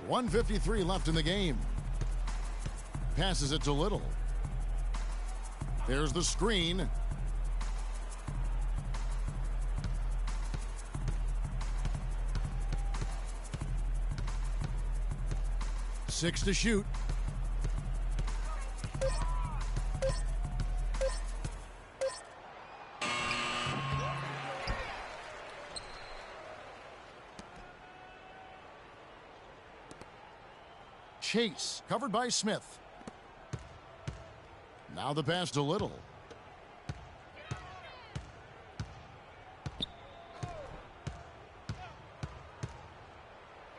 .153 left in the game. Passes it to Little. There's the screen. Six to shoot. Chase, covered by Smith. Now the pass to Little.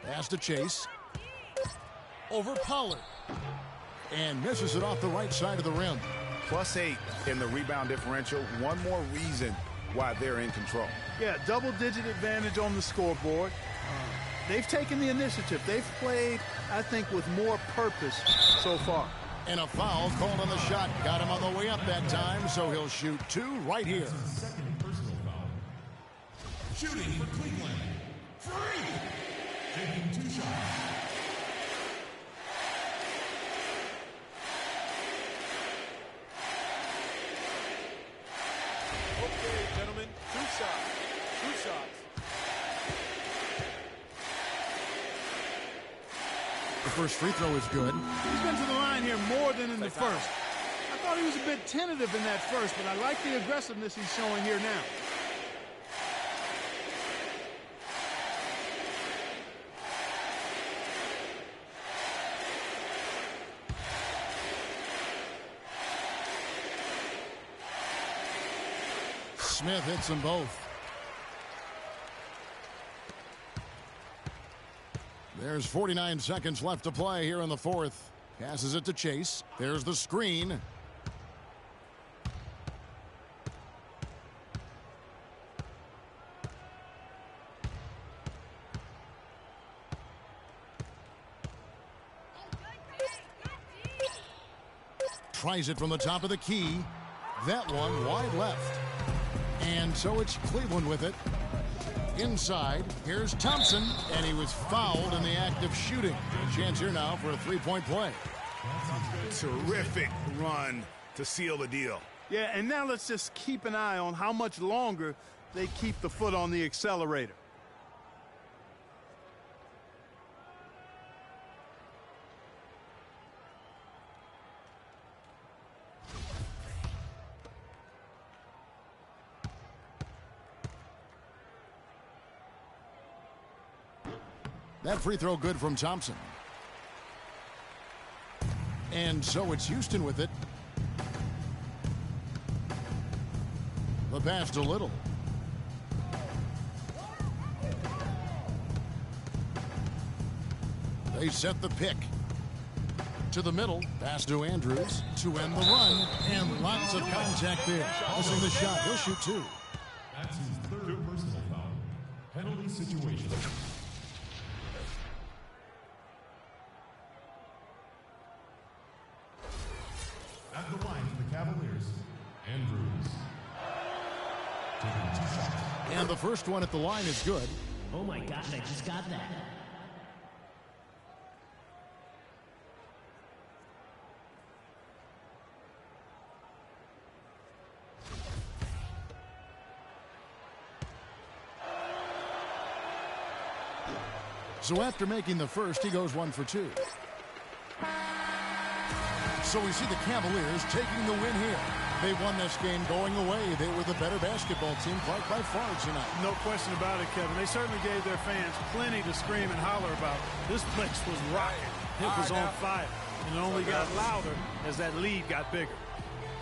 Pass to Chase. Over Pollard. And misses it off the right side of the rim. +8 in the rebound differential. One more reason why they're in control. Yeah, double-digit advantage on the scoreboard. They've taken the initiative. They've played, I think, with more purpose so far. And a foul called on the shot. Got him on the way up that time, so he'll shoot two right here. Second personal foul. Shooting for Cleveland. Free. Taking 2 shots. Okay, gentlemen. 2 shots. 2 shots. The first free throw is good. He's been to the line here more than in the first. I thought he was a bit tentative in that first, but I like the aggressiveness he's showing here now. Smith hits them both. There's 49 seconds left to play here in the fourth. Passes it to Chase. There's the screen. Tries it from the top of the key. That one wide left. And so it's Cleveland with it. Inside, here's Thompson, and he was fouled in the act of shooting. A chance here now for a three-point play. Terrific run to seal the deal. Yeah, and now let's just keep an eye on how much longer they keep the foot on the accelerator. That free throw good from Thompson. And so it's Houston with it. The pass to Little. They set the pick. To the middle. Pass to Andrews to end the run. And lots of contact there. Missing the shot. He'll shoot two. That's his third personal foul. Penalty situation. At the line for the Cavaliers, Andrews. Taking 2 shots. And the first one at the line is good. Oh my God, I just got that. So after making the first, he goes 1 for 2. So we see the Cavaliers taking the win here. They won this game going away. They were the better basketball team by far tonight. No question about it, Kevin. They certainly gave their fans plenty to scream and holler about. This place was rocking. It was on fire. And it only got louder as that lead got bigger.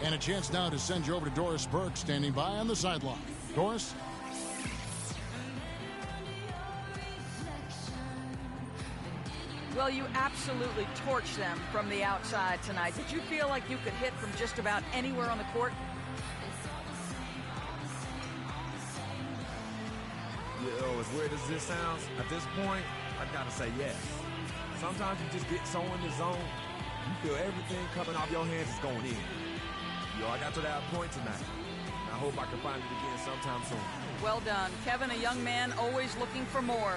And a chance now to send you over to Doris Burke, standing by on the sideline. Doris? Well, you absolutely torched them from the outside tonight. Did you feel like you could hit from just about anywhere on the court? As weird as this sounds, at this point, I gotta say yes. Sometimes you just get so in the zone, you feel everything coming off your hands is going in. I got to that point tonight. I hope I can find it again sometime soon. Well done. Kevin, a young man, always looking for more.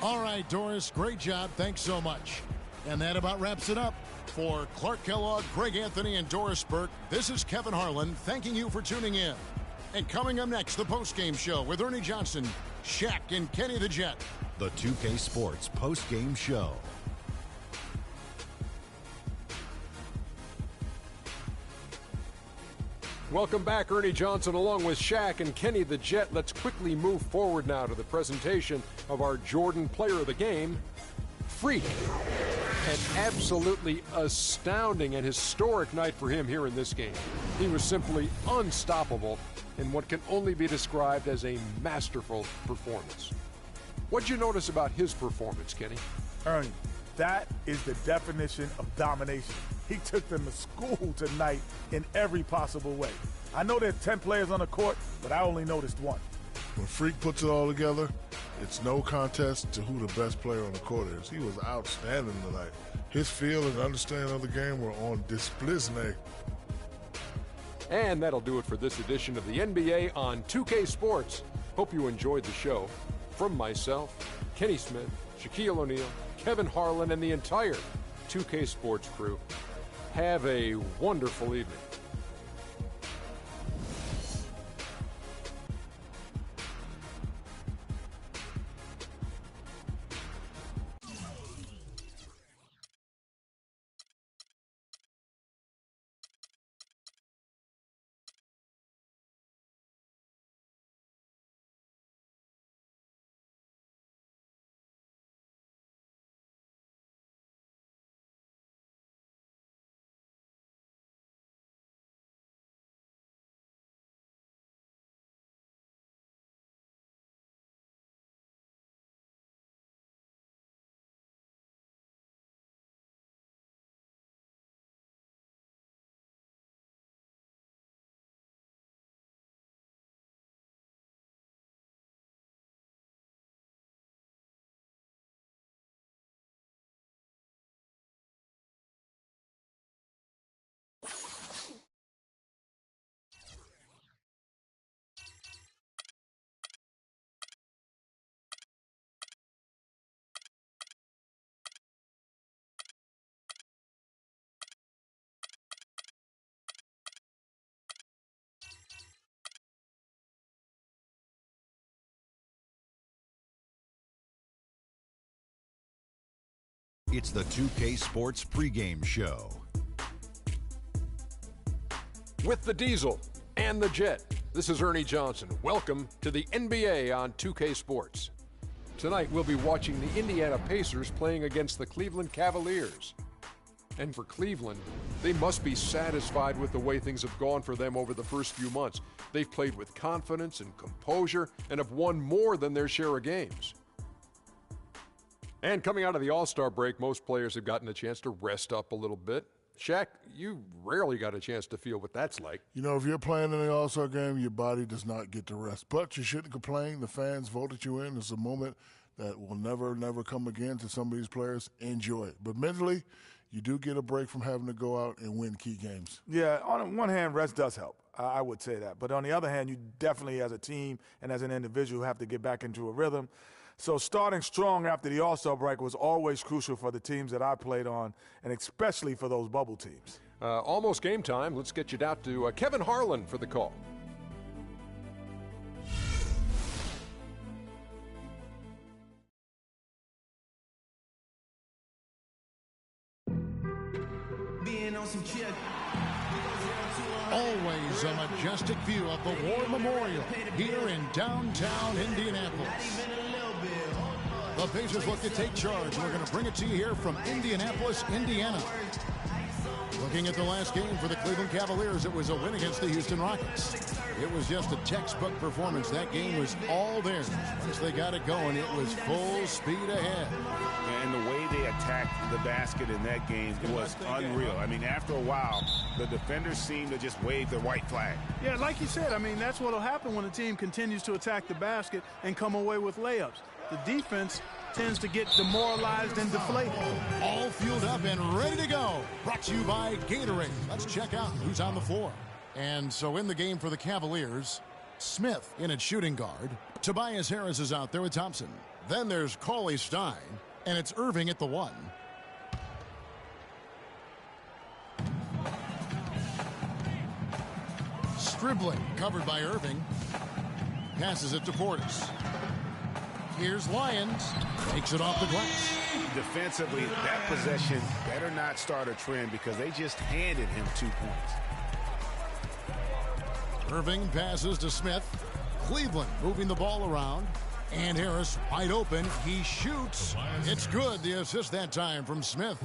All right, Doris, great job. Thanks so much. And that about wraps it up. For Clark Kellogg, Greg Anthony, and Doris Burke, this is Kevin Harlan thanking you for tuning in. And coming up next, the postgame show with Ernie Johnson, Shaq, and Kenny the Jet. The 2K Sports postgame show. Welcome back, Ernie Johnson along with Shaq and Kenny the Jet. Let's quickly move forward now to the presentation of our Jordan Player of the Game, Freak. An absolutely astounding and historic night for him here in this game. He was simply unstoppable in what can only be described as a masterful performance. What'd you notice about his performance, Kenny? Ernie, that is the definition of domination. He took them to school tonight in every possible way. I know there's 10 players on the court, but I only noticed one. When Freak puts it all together, it's no contest to who the best player on the court is. He was outstanding tonight. His feel and understanding of the game were on display. And that'll do it for this edition of the NBA on 2K Sports. Hope you enjoyed the show. From myself, Kenny Smith, Shaquille O'Neal, Kevin Harlan, and the entire 2K Sports crew, have a wonderful evening. It's the 2K Sports pregame show. With the Diesel and the Jet, this is Ernie Johnson. Welcome to the NBA on 2K Sports. Tonight we'll be watching the Indiana Pacers playing against the Cleveland Cavaliers. And for Cleveland, they must be satisfied with the way things have gone for them over the first few months. They've played with confidence and composure and have won more than their share of games. And coming out of the All-Star break, most players have gotten a chance to rest up a little bit. Shaq, you rarely got a chance to feel what that's like. You know, if you're playing in the All-Star game, your body does not get to rest. But you shouldn't complain. The fans voted you in. It's a moment that will never, never come again to some of these players. Enjoy it. But mentally, you do get a break from having to go out and win key games. Yeah, on one hand, rest does help. I would say that. But on the other hand, you definitely, as a team and as an individual, have to get back into a rhythm. So starting strong after the All-Star break was always crucial for the teams that I played on, and especially for those bubble teams. Almost game time. Let's get you down to Kevin Harlan for the call. Always a majestic view of the War Memorial here in downtown Indianapolis. The Pacers look to take charge. We're going to bring it to you here from Indianapolis, Indiana. Looking at the last game for the Cleveland Cavaliers, it was a win against the Houston Rockets. It was just a textbook performance. That game was all theirs. Once they got it going, it was full speed ahead. And the way they attacked the basket in that game was unreal. I mean, after a while, the defenders seemed to just wave their white flag. Yeah, like you said, I mean, that's what will happen when a team continues to attack the basket and come away with layups. The defense tends to get demoralized and deflated. All fueled up and ready to go. Brought to you by Gatorade. Let's check out who's on the floor. And so in the game for the Cavaliers, Smith in at shooting guard. Tobias Harris is out there with Thompson. Then there's Cauley Stein, and it's Irving at the 1. Stribling covered by Irving. Passes it to Portis. Here's Lyons. Takes it off the glass. Defensively, that possession better not start a trend because they just handed him 2 points. Irving passes to Smith. Cleveland moving the ball around. And Harris wide open. He shoots. It's good. The assist that time from Smith.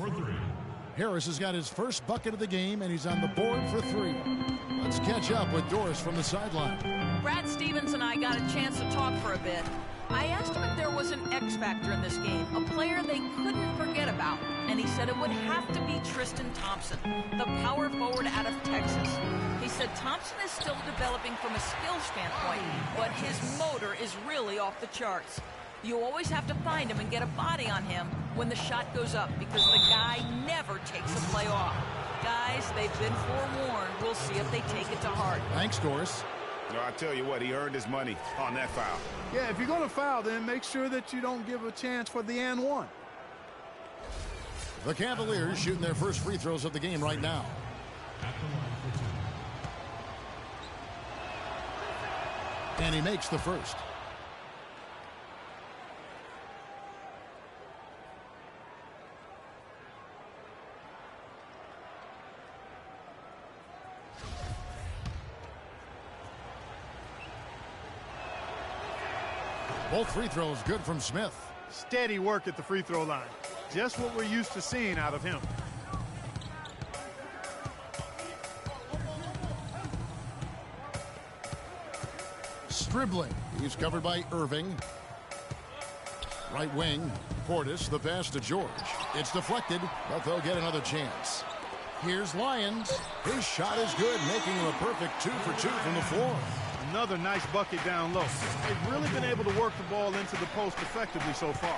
Harris has got his first bucket of the game, and he's on the board for 3. Let's catch up with Doris from the sideline. Brad Stevens and I got a chance to talk for a bit. I asked him if there was an X factor in this game, a player they couldn't forget about, and he said it would have to be Tristan Thompson, the power forward out of Texas. He said Thompson is still developing from a skill standpoint, but his motor is really off the charts. You always have to find him and get a body on him when the shot goes up because the guy never takes a play off. Guys, they've been forewarned. We'll see if they take it to heart. Thanks, Doris. No, I tell you what, he earned his money on that foul. Yeah, if you're going to foul, then make sure that you don't give a chance for the and one. The Cavaliers shooting their first free throws of the game right now. And he makes the first. Both free throws good from Smith. Steady work at the free throw line. Just what we're used to seeing out of him. Stribling. He's covered by Irving. Right wing. Portis, the pass to George. It's deflected, but they'll get another chance. Here's Lyons. His shot is good, making him a perfect 2 for 2 from the floor. Another nice bucket down low. They've really been able to work the ball into the post effectively so far.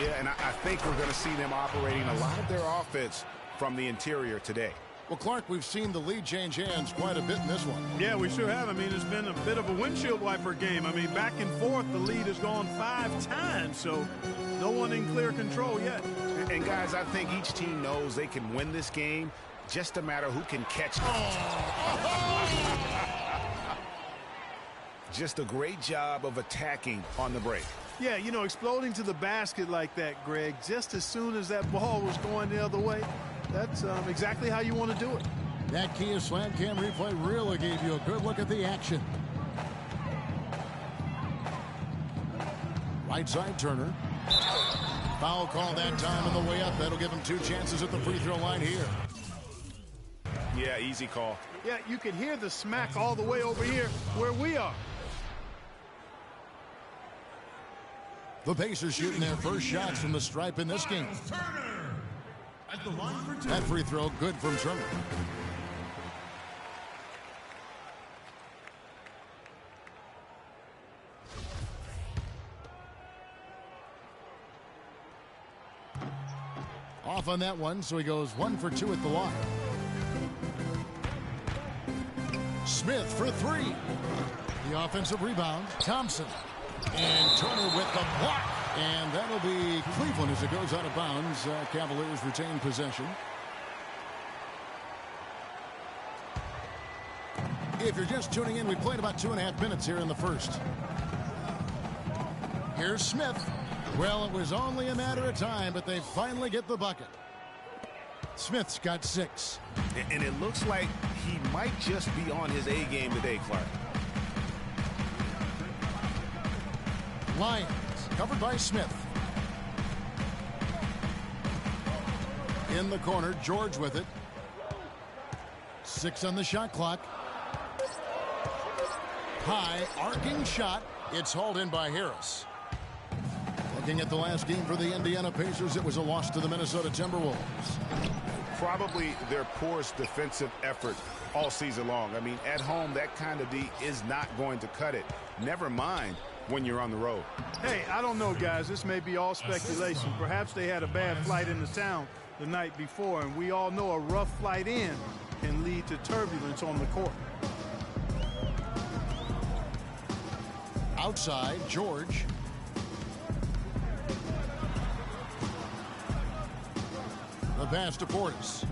Yeah, and I think we're going to see them operating a lot of their offense from the interior today. Well, Clark, we've seen the lead change hands quite a bit in this one. Yeah, we sure have. I mean, it's been a bit of a windshield wiper game. I mean, back and forth, the lead has gone 5 times, so no one in clear control yet. And guys, I think each team knows they can win this game. Just a matter who can catch them. Just a great job of attacking on the break. Yeah, you know, exploding to the basket like that, Greg, just as soon as that ball was going the other way, that's exactly how you want to do it. That Kia Slam Cam replay really gave you a good look at the action. Right side, Turner. Foul call that time on the way up. That'll give him 2 chances at the free throw line here. Yeah, easy call. Yeah, you can hear the smack all the way over here where we are. The Pacers shooting their first shots from the stripe in this game. At the line for 2. That free throw good from Turner. Off on that one, so he goes 1 for 2 at the line. Smith for 3. The offensive rebound. Thompson. And Turner with the block. And that'll be Cleveland as it goes out of bounds. Cavaliers retain possession. If you're just tuning in, we played about 2.5 minutes here in the first. Here's Smith. Well, it was only a matter of time, but they finally get the bucket. Smith's got 6. And it looks like he might just be on his A game today, Clark. Lyons covered by Smith. In the corner, George with it. 6 on the shot clock. High arcing shot. It's hauled in by Harris. Looking at the last game for the Indiana Pacers, it was a loss to the Minnesota Timberwolves. Probably their poorest defensive effort all season long. I mean, at home, that kind of D is not going to cut it. Never mind when you're on the road. Hey, I don't know, guys. This may be all speculation. Perhaps they had a bad flight into town the night before, and we all know a rough flight in can lead to turbulence on the court. Outside, George. The pass to Portis.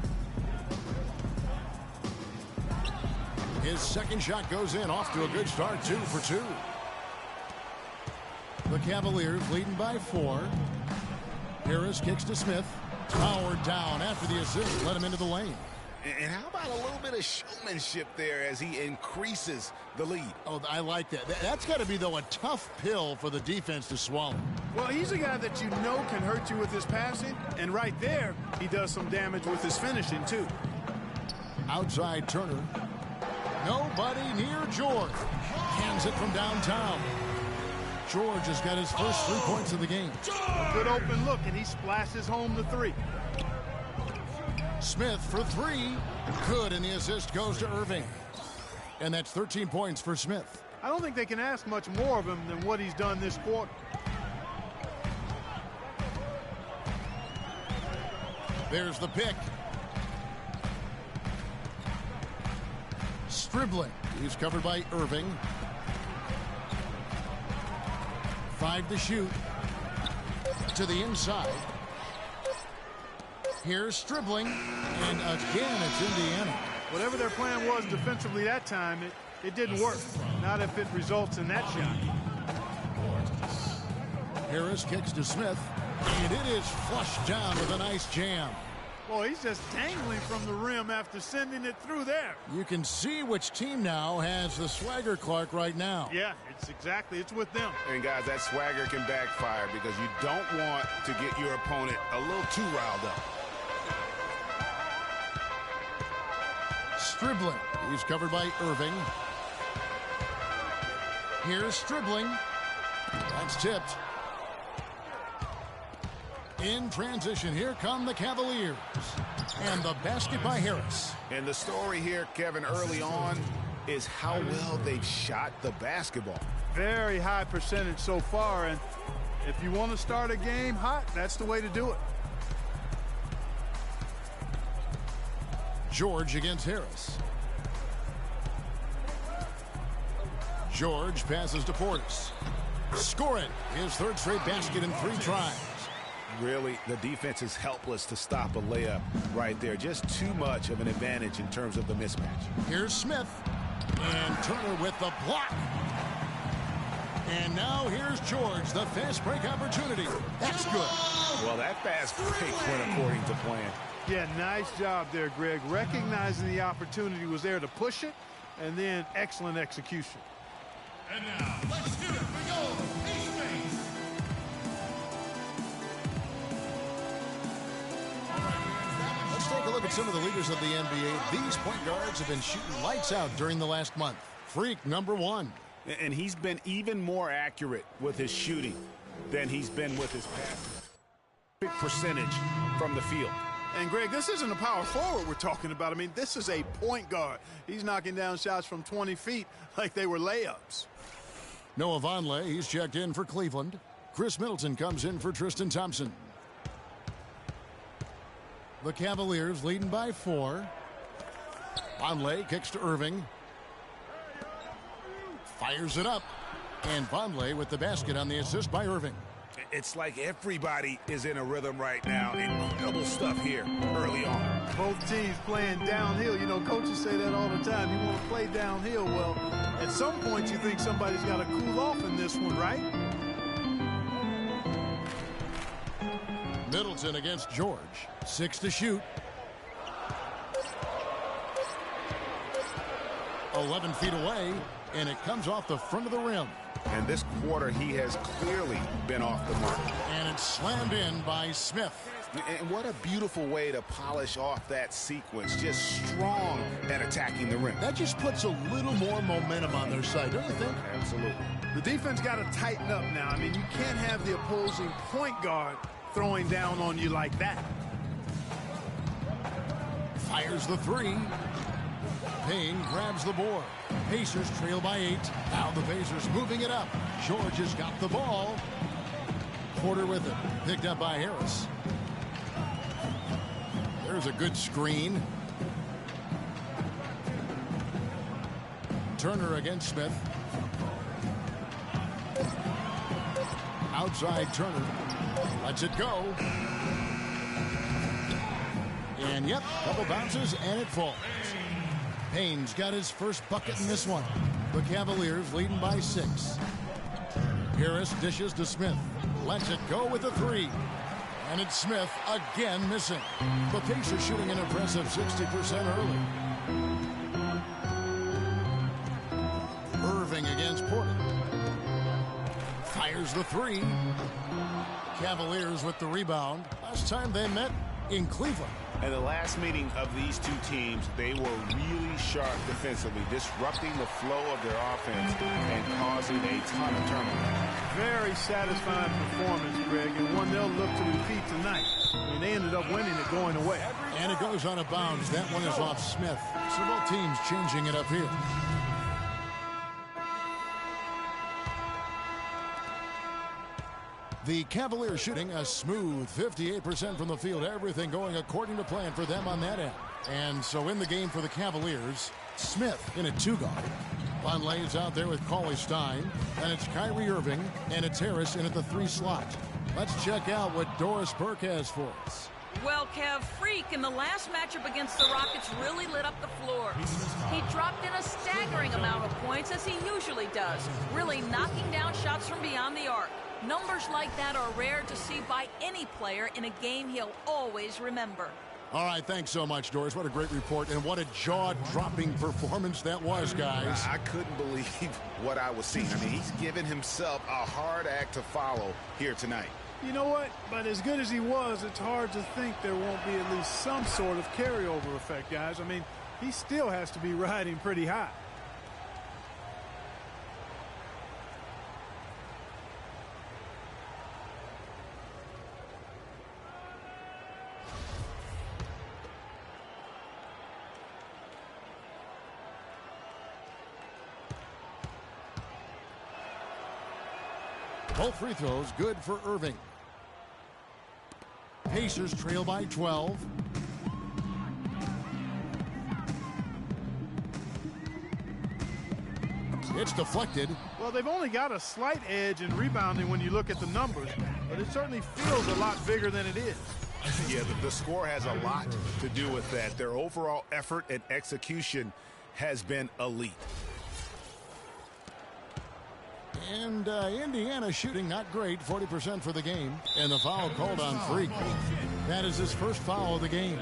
His second shot goes in, off to a good start, 2 for 2. The Cavaliers leading by 4. Harris kicks to Smith. Powered down after the assist, let him into the lane. And how about a little bit of showmanship there as he increases the lead? Oh, I like that. That's got to be, though, a tough pill for the defense to swallow. Well, he's a guy that you know can hurt you with his passing, and right there, he does some damage with his finishing, too. Outside Turner. Nobody near George. Hands it from downtown. George has got his first 3 points of the game. A good open look, and he splashes home the 3. Smith for 3. Good, and the assist goes to Irving. And that's 13 points for Smith. I don't think they can ask much more of him than what he's done this quarter. There's the pick. Stribling. He's covered by Irving. 5 to shoot. To the inside. Here's Stribling. And again, it's Indiana. Whatever their plan was defensively that time, it didn't work. Not if it results in that shot. Harris kicks to Smith. And it is flushed down with a nice jam. Well, he's just dangling from the rim after sending it through there. You can see which team now has the swagger Clark right now. Yeah, it's with them. And guys, that swagger can backfire because you don't want to get your opponent a little too riled up. Stribling. He's covered by Irving. Here's Stribling. That's tipped. In transition, here come the Cavaliers. And the basket by Harris. And the story here, Kevin, early on is how well they've shot the basketball. Very high percentage so far, and if you want to start a game hot, that's the way to do it. George against Harris. George passes to Portis. Scoring his third straight basket in 3 tries. Really, the defense is helpless to stop a layup right there. Just too much of an advantage in terms of the mismatch. Here's Smith. And Turner with the block. And now here's George, the fast break opportunity. That's good. Well, that fast break went according to plan. Yeah, nice job there, Greg. Recognizing the opportunity was there to push it, and then excellent execution. And now, let's hear it for your Ace Base. Let's take a look at some of the leaders of the NBA. These point guards have been shooting lights out during the last month. Freak number 1. And he's been even more accurate with his shooting than he's been with his pass. Big percentage from the field. And, Greg, this isn't a power forward we're talking about. I mean, this is a point guard. He's knocking down shots from 20 feet like they were layups. Noah Vonleh, he's checked in for Cleveland. Chris Middleton comes in for Tristan Thompson. The Cavaliers leading by 4. Vonleh kicks to Irving. Fires it up. And Vonleh with the basket on the assist by Irving. It's like everybody is in a rhythm right now. Incredible stuff here early on. Both teams playing downhill. You know, coaches say that all the time. You want to play downhill. Well, at some point you think somebody's got to cool off in this one, right? Middleton against George. 6 to shoot. 11 feet away, and it comes off the front of the rim. And this quarter, he has clearly been off the mark. And it's slammed in by Smith. And what a beautiful way to polish off that sequence. Just strong at attacking the rim. That just puts a little more momentum on their side, don't you think? Absolutely. The defense got to tighten up now. I mean, you can't have the opposing point guard throwing down on you like that. Fires the three. Payne grabs the board. Pacers trail by 8. Now the Pacers moving it up. George has got the ball. Porter with it. Picked up by Harris. There's a good screen. Turner against Smith. Outside Turner. Lets it go. And yep, couple bounces and it falls. Payne's got his first bucket in this one. The Cavaliers leading by 6. Harris dishes to Smith. Lets it go with a 3. And it's Smith again missing. The Pacers shooting an impressive 60% early. Irving against Porter. Fires the 3. Cavaliers with the rebound. Last time they met in Cleveland. And the last meeting of these two teams, they were really sharp defensively, disrupting the flow of their offense and causing a ton of turnovers. Very satisfying performance, Greg, and one they'll look to repeat tonight. I mean, they ended up winning it going away. And it goes out of bounds. That one is off Smith. So both teams changing it up here. The Cavaliers shooting a smooth 58% from the field. Everything going according to plan for them on that end. And so in the game for the Cavaliers, Smith in a 2-guard. Vonleh is out there with Cauley Stein. And it's Kyrie Irving. And it's Harris in at the 3 slot. Let's check out what Doris Burke has for us. Well, Kev, Freak in the last matchup against the Rockets really lit up the floor. He dropped in a staggering amount of points, as he usually does, really knocking down shots from beyond the arc. Numbers like that are rare to see by any player in a game he'll always remember. All right, thanks so much, Doris. What a great report, and what a jaw-dropping performance that was, guys. I couldn't believe what I was seeing. I mean, he's given himself a hard act to follow here tonight. You know what? But as good as he was, it's hard to think there won't be at least some sort of carryover effect, guys. I mean, he still has to be riding pretty high. Both free throws good for Irving. Pacers trail by 12. It's deflected. Well, they've only got a slight edge in rebounding when you look at the numbers, but it certainly feels a lot bigger than it is. Yeah, the score has a lot to do with that. Their overall effort and execution has been elite. And Indiana shooting not great, 40% for the game. And the foul called on Freak. That is his first foul of the game.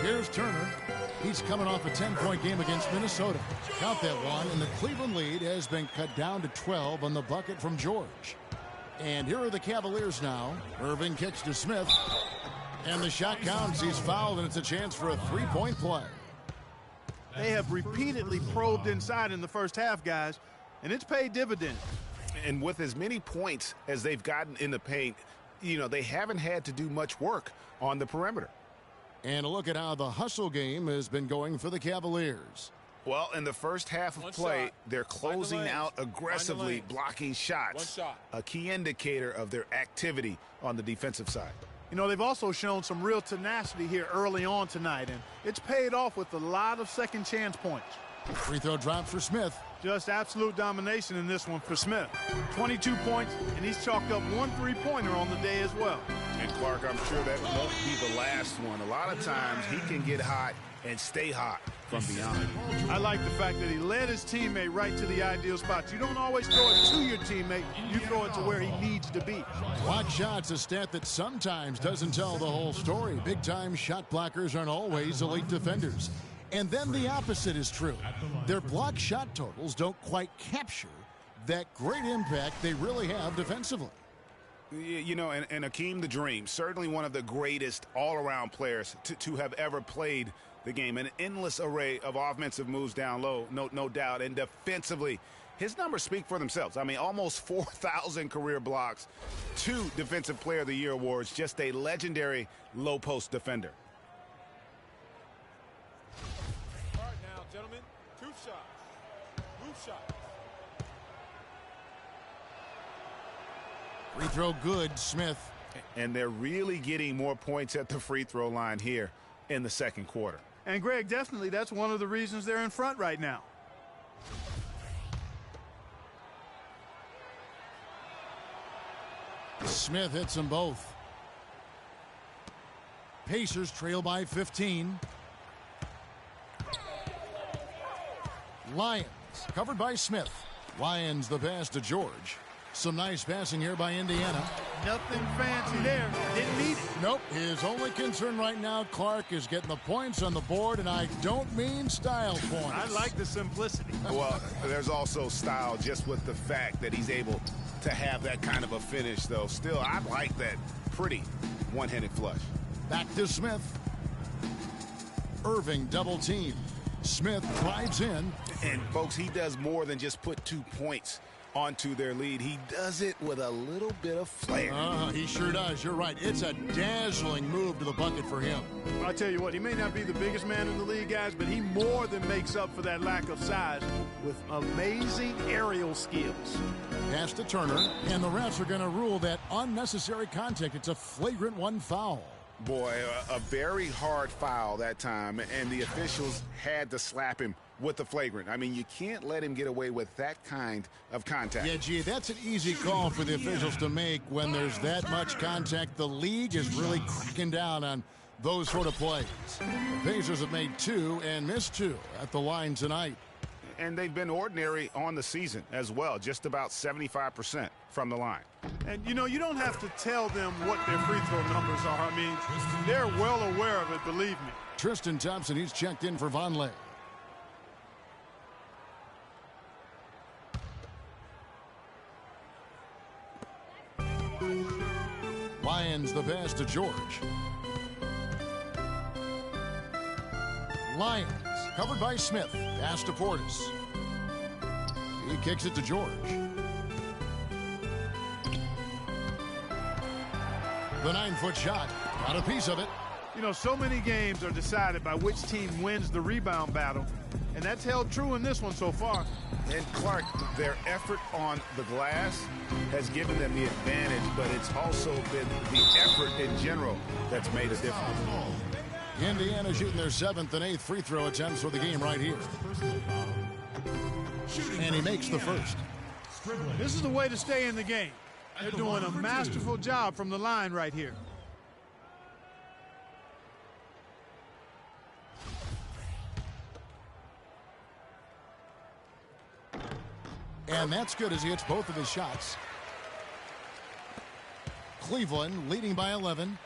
Here's Turner. He's coming off a 10-point game against Minnesota. Count that one, and the Cleveland lead has been cut down to 12 on the bucket from George. And here are the Cavaliers now. Irving kicks to Smith. And the shot counts. He's fouled, and it's a chance for a 3-point play. They have repeatedly probed inside in the first half, guys, and it's paid dividends. And with as many points as they've gotten in the paint, you know, they haven't had to do much work on the perimeter. And a look at how the hustle game has been going for the Cavaliers. Well, in the first half of play, they're closing out aggressively, blocking shots. A key indicator of their activity on the defensive side. You know, they've also shown some real tenacity here early on tonight, and it's paid off with a lot of second chance points. Free throw drop for Smith. Just absolute domination in this one for Smith. 22 points, and he's chalked up 1 3-pointer on the day as well. And Clark, I'm sure that won't be the last one. A lot of times he can get hot and stay hot from beyond. I like the fact that he led his teammate right to the ideal spot. You don't always throw it to your teammate. You throw it to where he needs to be. Block shots, a stat that sometimes doesn't tell the whole story. Big-time shot blockers aren't always elite defenders. And then the opposite is true. Their block shot totals don't quite capture that great impact they really have defensively. You know, and Akeem the Dream, certainly one of the greatest all-around players to have ever played the game. An endless array of offensive moves down low, no doubt. And defensively, his numbers speak for themselves. I mean, almost 4,000 career blocks, 2 Defensive Player of the Year awards, just a legendary low-post defender. All right now, gentlemen, 2 shots. Move shots. Free throw good, Smith. And they're really getting more points at the free throw line here in the second quarter. And, Greg, definitely that's one of the reasons they're in front right now. Smith hits them both. Pacers trail by 15. Lions covered by Smith. Lions the pass to George. Some nice passing here by Indiana. Nothing fancy there. Didn't need it. Nope. His only concern right now, Clark, is getting the points on the board, and I don't mean style points. I like the simplicity. Well, there's also style just with the fact that he's able to have that kind of a finish, though. Still, I like that pretty one-handed flush. Back to Smith. Irving double team. Smith drives in. And, folks, he does more than just put 2 points onto their lead. He does it with a little bit of flair. He sure does. You're right. It's a dazzling move to the bucket for him. I'll tell you what, he may not be the biggest man in the league, guys, but he more than makes up for that lack of size with amazing aerial skills. Pass to Turner, and the refs are going to rule that unnecessary contact. It's a flagrant 1 foul. Boy, a very hard foul that time, and the officials had to slap him with the flagrant. I mean, you can't let him get away with that kind of contact. Yeah, gee, that's an easy call for the officials to make when there's that much contact. The league is really cracking down on those sort of plays. The Pacers have made 2 and missed 2 at the line tonight. And they've been ordinary on the season as well, just about 75% from the line. And, you know, you don't have to tell them what their free throw numbers are. I mean, they're well aware of it, believe me. Tristan Thompson, he's checked in for Vonleh. Lions the pass to George. Lions covered by Smith. Pass to Portis. He kicks it to George. The 9-foot shot. Got a piece of it. You know, so many games are decided by which team wins the rebound battle, and that's held true in this one so far. And Clark, their effort on the glass has given them the advantage, but it's also been the effort in general that's made a difference. Indiana shooting their 7th and 8th free throw attempts for the game right here. And he makes the first. This is the way to stay in the game. They're doing a masterful job from the line right here. And that's good as he hits both of his shots. Cleveland leading by 11.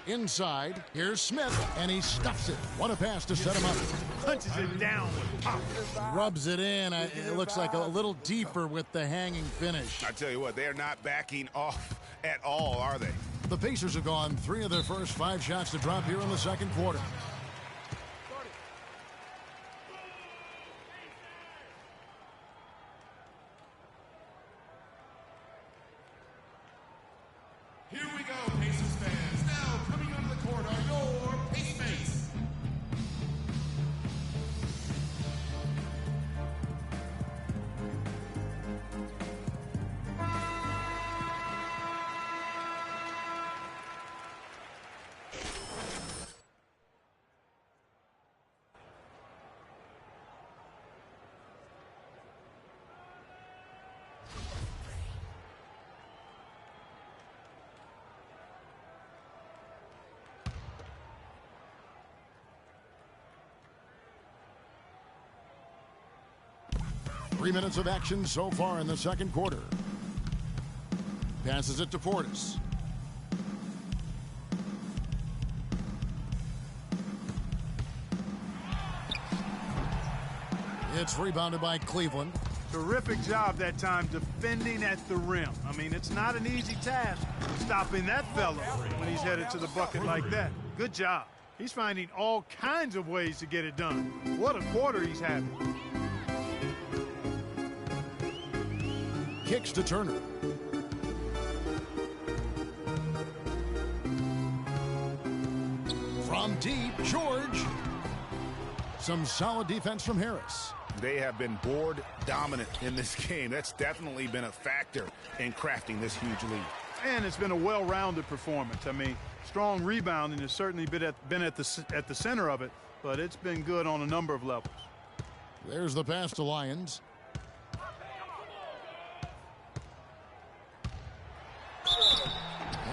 Inside, here's Smith, and he stuffs it. What a pass to set him up. Punches it down. Rubs it in. It looks like a little deeper with the hanging finish. I tell you what, they are not backing off at all, are they? The Pacers have gone 3 of their first 5 shots to drop here in the second quarter. Here we go, Pacers fans. Now coming onto the court are your Pace Mates. 3 minutes of action so far in the second quarter. Passes it to Portis. It's rebounded by Cleveland. Terrific job that time defending at the rim. I mean, it's not an easy task stopping that fella when he's headed to the bucket like that. Good job. He's finding all kinds of ways to get it done. What a quarter he's having. Kicks to Turner. From deep, George. Some solid defense from Harris. They have been board dominant in this game. That's definitely been a factor in crafting this huge lead. And it's been a well-rounded performance. I mean, strong rebounding has certainly been at the center of it, but it's been good on a number of levels. There's the pass to Lyons.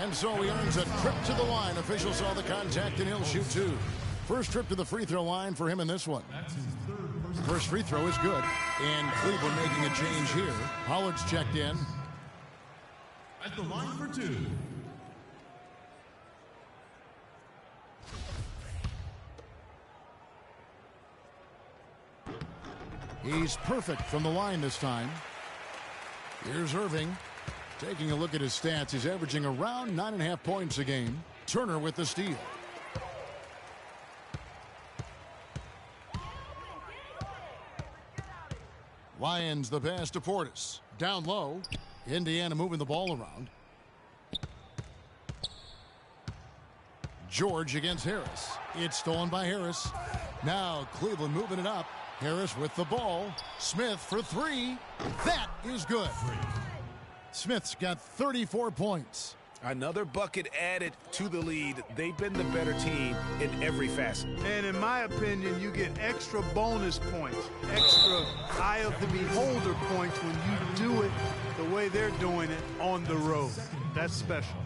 And so he earns a trip to the line. Officials saw the contact, and he'll shoot two. First trip to the free throw line for him in this one. First free throw is good. And Cleveland making a change here. Hollard's checked in. At the line for two. He's perfect from the line this time. Here's Irving. Taking a look at his stats, he's averaging around 9.5 points a game. Turner with the steal. Lyons the pass to Portis. Down low. Indiana moving the ball around. George against Harris. It's stolen by Harris. Now Cleveland moving it up. Harris with the ball. Smith for three. That is good. Smith's got 34 points. Another bucket added to the lead. They've been the better team in every facet. And in my opinion, you get extra bonus points, extra eye of the beholder points when you do it the way they're doing it on the road. That's special.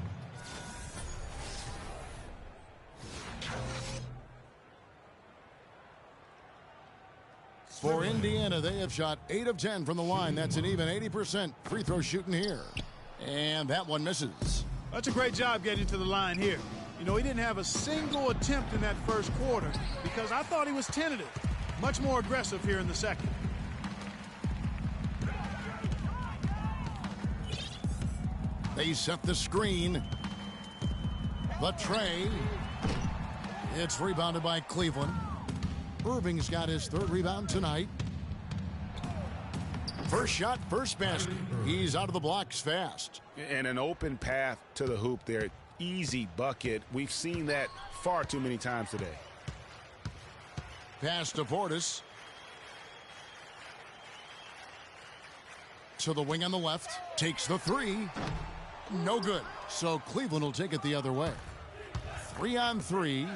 For Indiana, they have shot 8 of 10 from the line. That's an even 80% free throw shooting here. And that one misses. That's a great job getting to the line here. You know, he didn't have a single attempt in that first quarter because I thought he was tentative. Much more aggressive here in the second. They set the screen. The tray. It's rebounded by Cleveland. Irving's got his third rebound tonight. First shot, first basket. He's out of the blocks fast. And an open path to the hoop there. Easy bucket. We've seen that far too many times today. Pass to Portis. To the wing on the left. Takes the three. No good. So Cleveland will take it the other way. 3-on-3.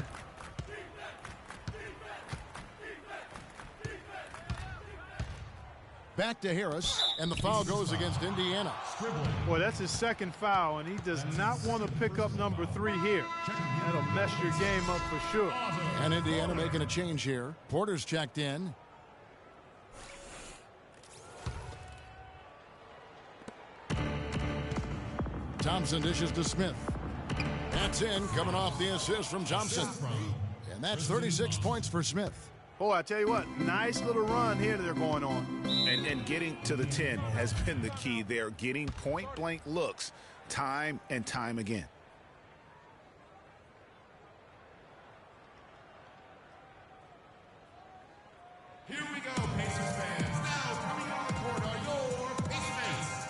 Back to Harris, and the foul goes against Indiana. Boy, that's his second foul, and he does not want to pick up number 3 here. That'll mess your game up for sure. And Indiana making a change here. Porter's checked in. Thompson dishes to Smith. That's in, coming off the assist from Thompson. And that's 36 points for Smith. Boy, I tell you what, nice little run here they're going on. And getting to the 10 has been the key. They're getting point-blank looks time and time again. Here we go, Pacers fans. Now coming on the court are your Pacers.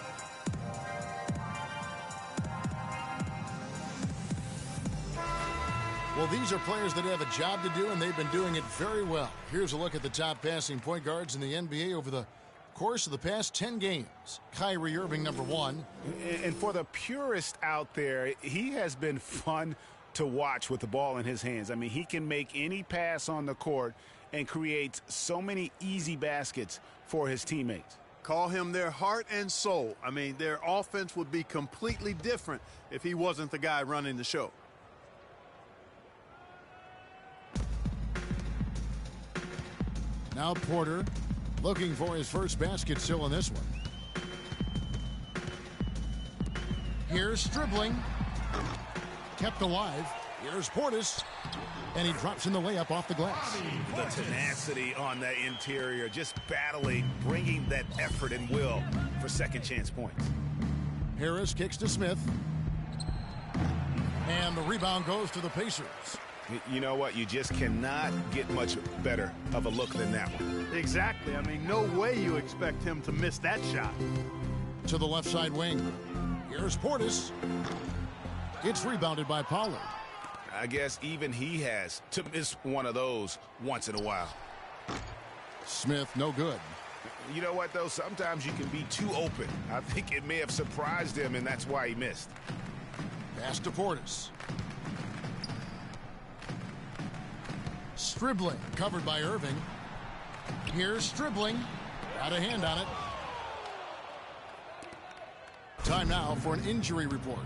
Well, these are players that have a job to do, and they've been doing it very well. Here's a look at the top passing point guards in the NBA over the course of the past 10 games. Kyrie Irving, number 1. And for the purist out there, he has been fun to watch with the ball in his hands. I mean, he can make any pass on the court and creates so many easy baskets for his teammates. Call him their heart and soul. I mean, their offense would be completely different if he wasn't the guy running the show. Now Porter Looking for his first basket still in this one. Here's Stribling. Kept alive. Here's Portis. And he drops in the layup off the glass. The tenacity on the interior, just battling, bringing that effort and will for second chance points. Harris kicks to Smith. And the rebound goes to the Pacers. You know what? You just cannot get much better of a look than that one. Exactly. I mean, no way you expect him to miss that shot. To the left side wing. Here's Portis. It's rebounded by Pollard. I guess even he has to miss one of those once in a while. Smith, no good. You know what, though? Sometimes you can be too open. I think it may have surprised him, and that's why he missed. Pass to Portis. Stribling, covered by Irving. Here's Stribling. Got a hand on it. Time now for an injury report.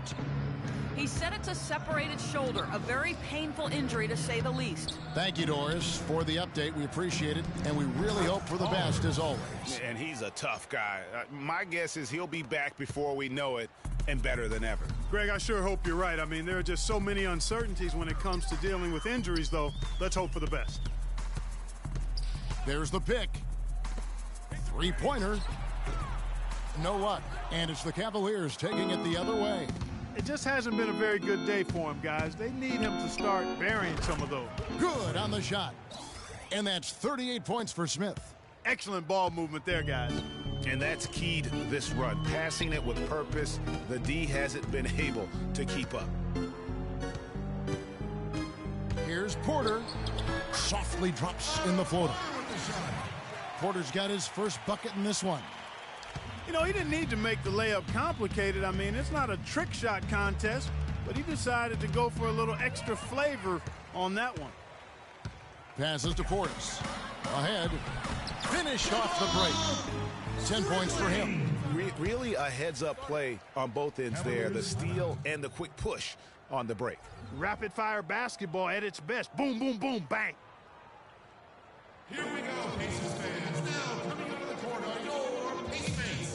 He said it's a separated shoulder, a very painful injury to say the least. Thank you, Doris, for the update. We appreciate it, and we really hope for the best as always. And he's a tough guy. My guess is he'll be back before we know it and better than ever. Greg, I sure hope you're right. I mean, there are just so many uncertainties when it comes to dealing with injuries, though. Let's hope for the best. There's the pick. Three-pointer. No luck. And it's the Cavaliers taking it the other way. It just hasn't been a very good day for him, guys. They need him to start burying some of those. Good on the shot. And that's 38 points for Smith. Excellent ball movement there, guys. And that's keyed this run. Passing it with purpose. The D hasn't been able to keep up. Here's Porter. Softly drops in the floater. Porter's got his first bucket in this one. You know, he didn't need to make the layup complicated. I mean, it's not a trick shot contest, but he decided to go for a little extra flavor on that one. Passes to Portis. Ahead. Finish off the break. 10 points for him. Really a heads-up play on both ends there. The steal and the quick push on the break. Rapid-fire basketball at its best. Boom, boom, boom, bang. Here we go, Pacers fans. Now coming out of the court are your Pace Mates.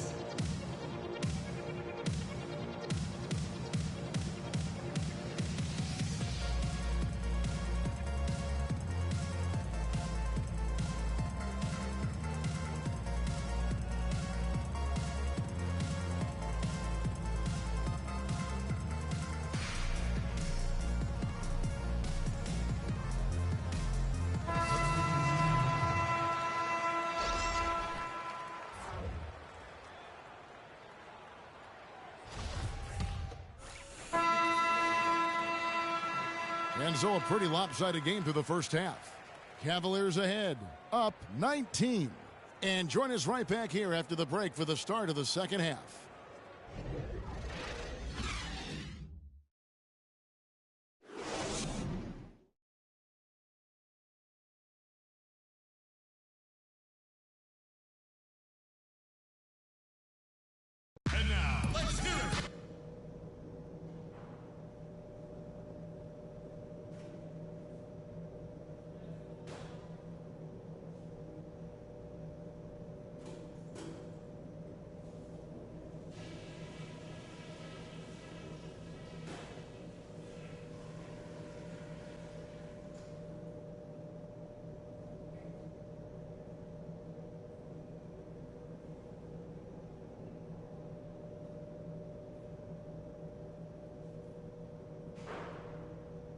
And so a pretty lopsided game through the first half. Cavaliers ahead, up 19. And join us right back here after the break for the start of the second half. And now, let's hear it.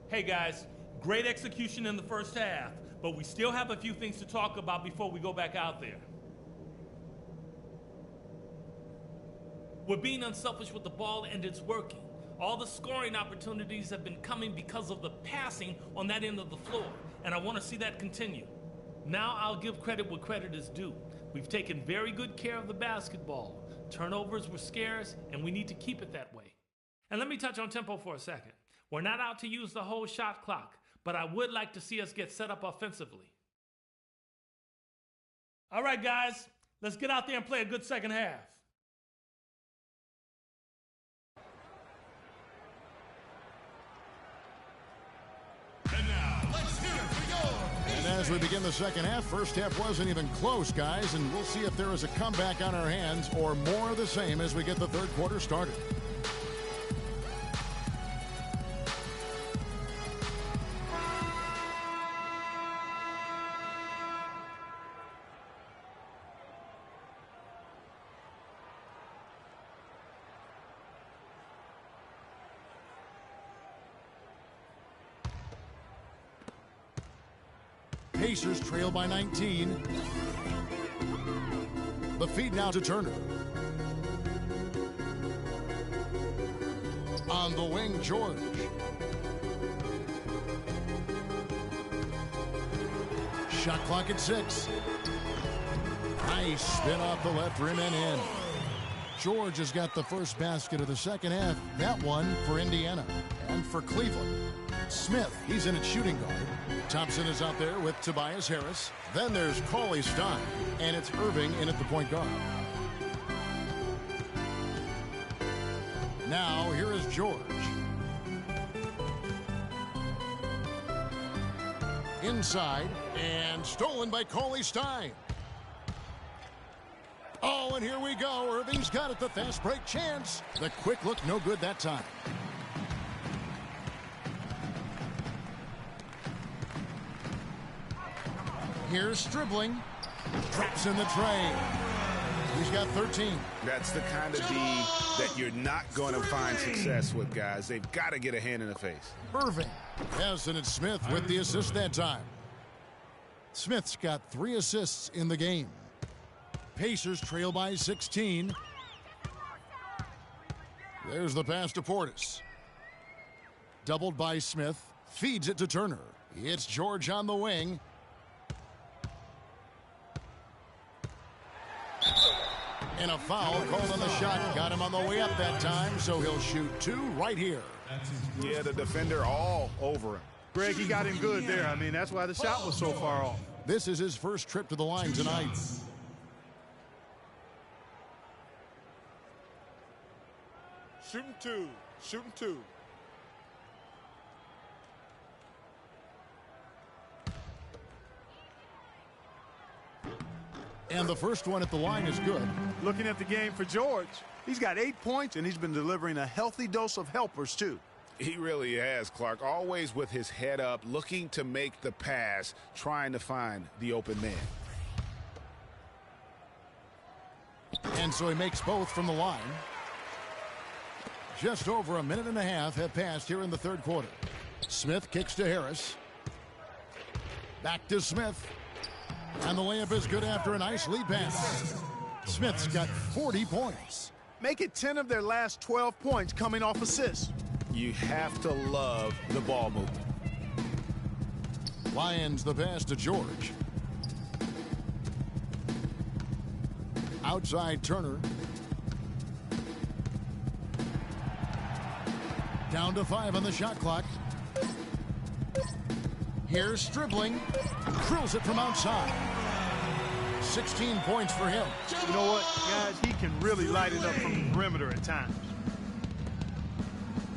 Hey guys, great execution in the first half, but we still have a few things to talk about before we go back out there. We're being unselfish with the ball and it's working. All the scoring opportunities have been coming because of the passing on that end of the floor, and I want to see that continue. Now I'll give credit where credit is due. We've taken very good care of the basketball. Turnovers were scarce, and we need to keep it that way. And let me touch on tempo for a second. We're not out to use the whole shot clock, but I would like to see us get set up offensively. All right, guys, let's get out there and play a good second half. And now, let's hear it for your And as As we begin the second half, first half wasn't even close, guys, and we'll see if there is a comeback on our hands or more of the same as we get the third quarter started. Pacers trail by 19. The feed now to Turner. On the wing, George. Shot clock at 6. Nice spin off the left rim and in. George has got the first basket of the second half. That one for Indiana. And for Cleveland, Smith, he's in at shooting guard. Thompson is out there with Tobias Harris. Then there's Cauley Stein, and it's Irving in at the point guard. Now, here is George. Inside, and stolen by Cauley Stein. Oh, and here we go. Irving's got it, the fast break chance. The quick look, no good that time. Here's dribbling. Drops in the tray. He's got 13. That's the kind of D that you're not going to find success with, guys. They've got to get a hand in the face. Irving has it. It's Smith with the assist that time. Smith's got 3 assists in the game. Pacers trail by 16. There's the pass to Portis. Doubled by Smith. Feeds it to Turner. It's George on the wing. And a foul called on the shot. Got him on the way up that time, so he'll shoot 2 right here. Yeah, the defender all over him. Greg, he got him good there. I mean, that's why the shot was so far off. This is his first trip to the line tonight. Shooting 2. Shooting 2. And the first one at the line is good. Looking at the game for George, he's got 8 points, and he's been delivering a healthy dose of helpers, too. He really has, Clark. Always with his head up, looking to make the pass, trying to find the open man. And so he makes both from the line. Just over a minute and a half have passed here in the third quarter. Smith kicks to Harris. Back to Smith. And the layup is good after a nice lead pass. Smith's got 40 points. Make it 10 of their last 12 points coming off assists. You have to love the ball movement. Lions the pass to George. Outside Turner. Down to 5 on the shot clock. Here's dribbling. Drills it from outside. 16 points for him. You know what, guys? He can really light it up from the perimeter at times.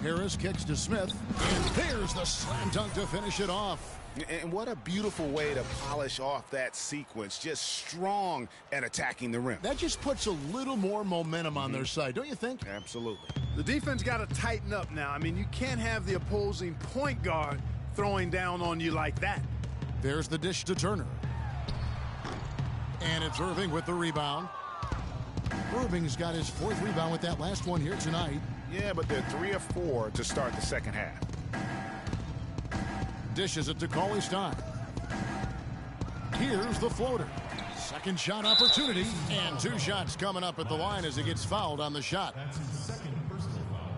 Harris kicks to Smith. And there's the slam dunk to finish it off. And what a beautiful way to polish off that sequence. Just strong at attacking the rim. That just puts a little more momentum on their side, don't you think? Absolutely. The defense got to tighten up now. I mean, you can't have the opposing point guard throwing down on you like that. There's the dish to Turner. And it's Irving with the rebound. Irving's got his 4th rebound with that last one here tonight. Yeah, but they're 3 of 4 to start the second half. Dishes it to Cauley Stein. Here's the floater. Second shot opportunity. And 2 shots coming up at the line as he gets fouled on the shot. That's his second personal foul.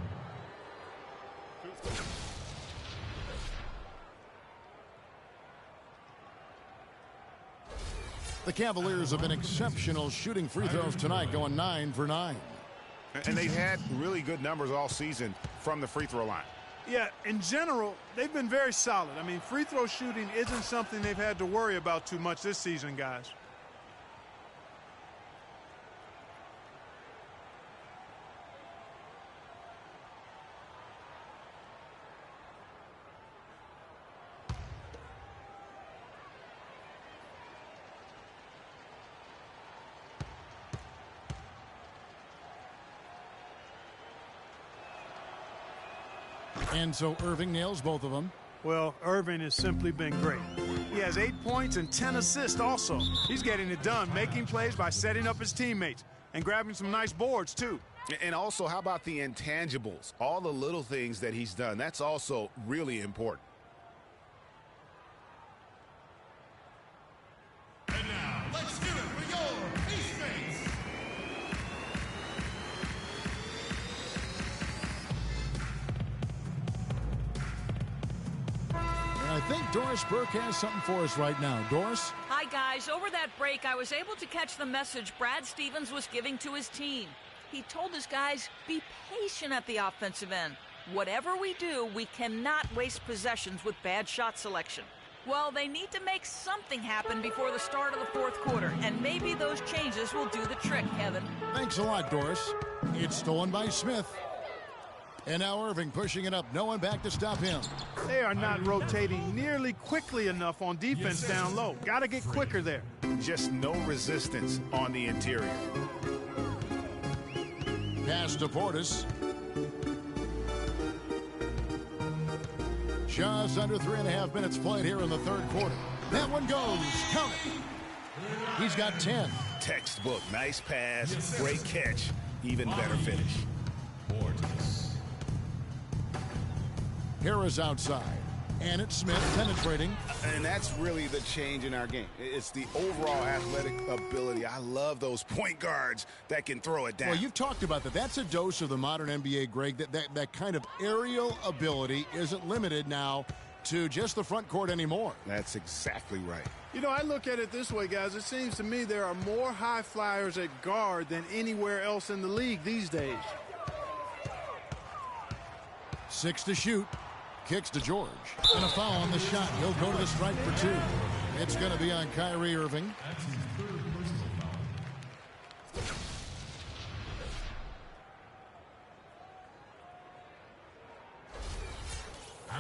The Cavaliers have been exceptional shooting free throws tonight, going 9 for 9. And they've had really good numbers all season from the free throw line. Yeah, in general, they've been very solid. I mean, free throw shooting isn't something they've had to worry about too much this season, guys. And so Irving nails both of them. Well, Irving has simply been great. He has 8 points and 10 assists also. He's getting it done, making plays by setting up his teammates and grabbing some nice boards, too. And also, how about the intangibles? All the little things that he's done. That's also really important. And now, let's hear it for your teammates. And I think Doris Burke has something for us right now. Doris? Hi, guys. Over that break, I was able to catch the message Brad Stevens was giving to his team. He told his guys, be patient at the offensive end. Whatever we do, we cannot waste possessions with bad shot selection. Well, they need to make something happen before the start of the fourth quarter, and maybe those changes will do the trick, Kevin. Thanks a lot, Doris. It's stolen by Smith. And now Irving pushing it up. No one back to stop him. They are not rotating nearly quickly enough on defense down low. Got to get quicker there. Just no resistance on the interior. Pass to Portis. Just under 3.5 minutes played here in the third quarter. That one goes. Count it. He's got 10. Textbook. Nice pass. Great catch. Even better finish. Harris outside. And it's Smith penetrating. And that's really the change in our game. It's the overall athletic ability. I love those point guards that can throw it down. Well, you've talked about that. That's a dose of the modern NBA, Greg. That kind of aerial ability isn't limited now to just the front court anymore. That's exactly right. You know, I look at it this way, guys. It seems to me there are more high flyers at guard than anywhere else in the league these days. 6 to shoot. Kicks to George. And a foul on the shot. He'll go to the strike for 2. It's going to be on Kyrie Irving.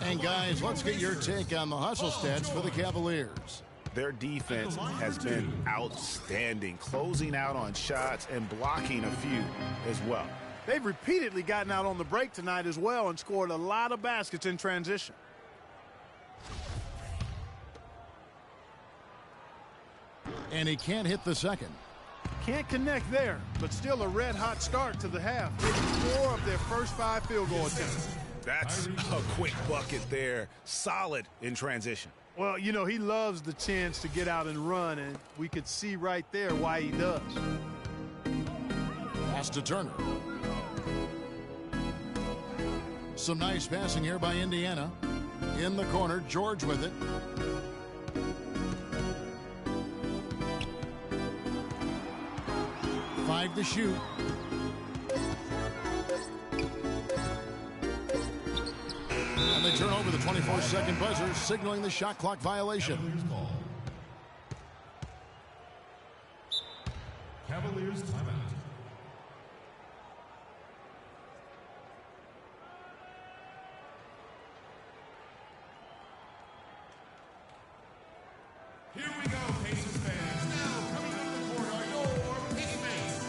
And guys, let's get your take on the hustle stats for the Cavaliers. Their defense has been outstanding, closing out on shots and blocking a few as well. They've repeatedly gotten out on the break tonight as well and scored a lot of baskets in transition. And he can't hit the second. Can't connect there, but still a red-hot start to the half. Taking 4 of their first 5 field goal attempts. That's a quick bucket there. Solid in transition. Well, you know, he loves the chance to get out and run, and we could see right there why he does. Pass to Turner. Some nice passing here by Indiana. In the corner, George with it. Five to shoot. And they turn over the 24-second buzzer, signaling the shot clock violation. Cavaliers timeout. Here we go, Pacers fans. Now coming to the court are your teammates.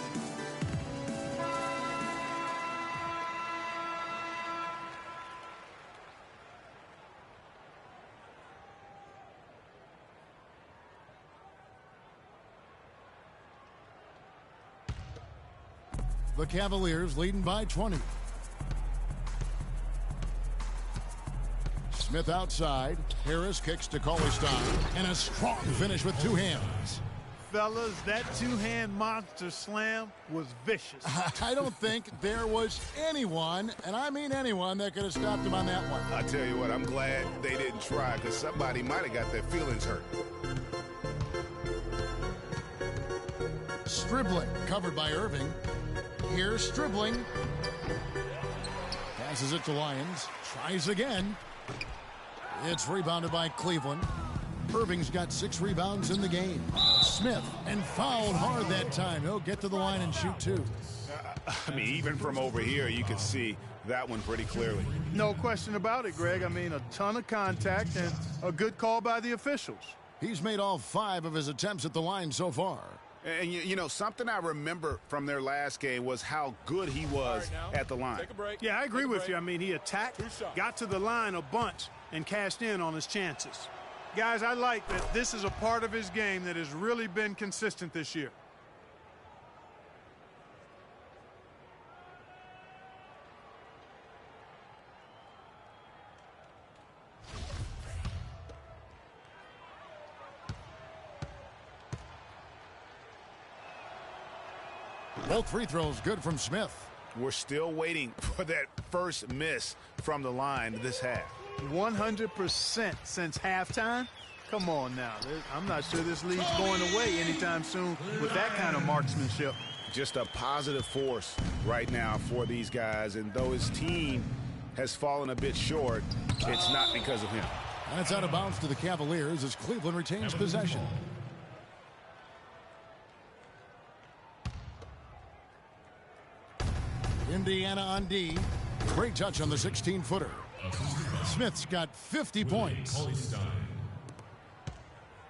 The Cavaliers leading by 20. Smith outside. Harris kicks to Cauley-Stein. And a strong finish with 2 hands. Fellas, that 2-hand monster slam was vicious. I don't think there was anyone, and I mean anyone, that could have stopped him on that one. I tell you what, I'm glad they didn't try, because somebody might have got their feelings hurt. Stribling, covered by Irving. Here's Stribling. Passes it to Lyons. Tries again. It's rebounded by Cleveland. Irving's got 6 rebounds in the game. Smith, and fouled hard that time. He'll get to the line and shoot 2. I mean, even from over here, you can see that one pretty clearly. No question about it, Greg. I mean, a ton of contact and a good call by the officials. He's made all 5 of his attempts at the line so far. And, you know, something I remember from their last game was how good he was at the line. Take a break. Yeah, I agree with you. I mean, he attacked, got to the line a bunch, and cashed in on his chances. Guys, I like that this is a part of his game that has really been consistent this year. Both free throws good from Smith. We're still waiting for that first miss from the line this half. 100% since halftime? Come on now. I'm not sure this lead's going away anytime soon with that kind of marksmanship. Just a positive force right now for these guys, and though his team has fallen a bit short, it's not because of him. And it's out of bounds to the Cavaliers as Cleveland retains possession. Indiana on D. Great touch on the 16-footer. Smith's got 50 points.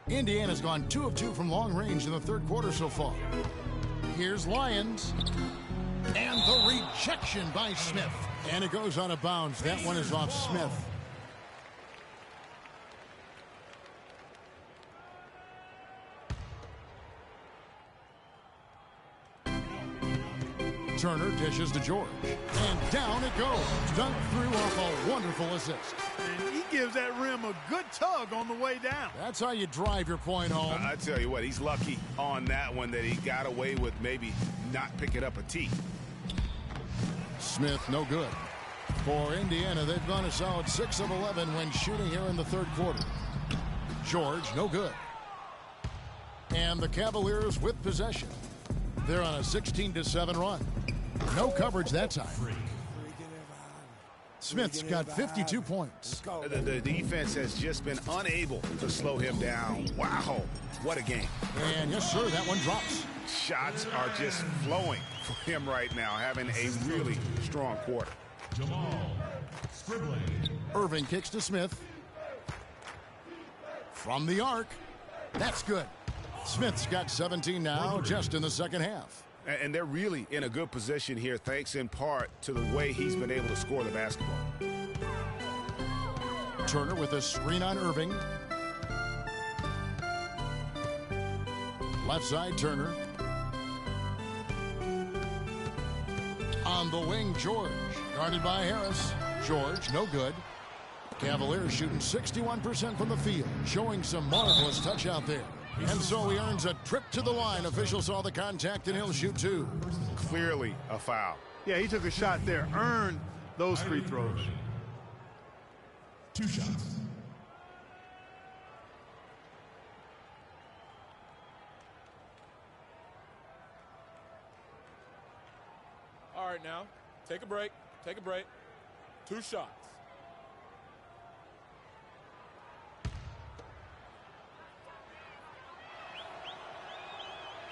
Indiana's gone 2 of 2 from long range in the third quarter so far. Here's Lyons. And the rejection by Smith. And it goes out of bounds. That one is off Smith. Turner dishes to George. And down it goes. Dunked through off a wonderful assist. And he gives that rim a good tug on the way down. That's how you drive your point home. I tell you what, he's lucky on that one that he got away with maybe not picking up a tee. Smith, no good. For Indiana, they've gone a solid 6 of 11 when shooting here in the third quarter. George, no good. And the Cavaliers with possession. They're on a 16-7 run. No coverage that time. Smith's got 52 points. The defense has just been unable to slow him down. Wow, what a game. And yes, sir, that one drops. Shots are just flowing for him right now, having a really strong quarter. Irving kicks to Smith. From the arc. That's good. Smith's got 17 now, just in the second half. And they're really in a good position here, thanks in part to the way he's been able to score the basketball. Turner with a screen on Irving. Left side, Turner. On the wing, George. Guarded by Harris. George, no good. Cavaliers shooting 61% from the field, showing some marvelous touch out there. And so he earns a trip to the line. Officials saw the contact, and he'll shoot 2. Clearly a foul. Yeah, he took a shot there, earned those free throws. 2 shots. All right, now, take a break. Take a break. 2 shots.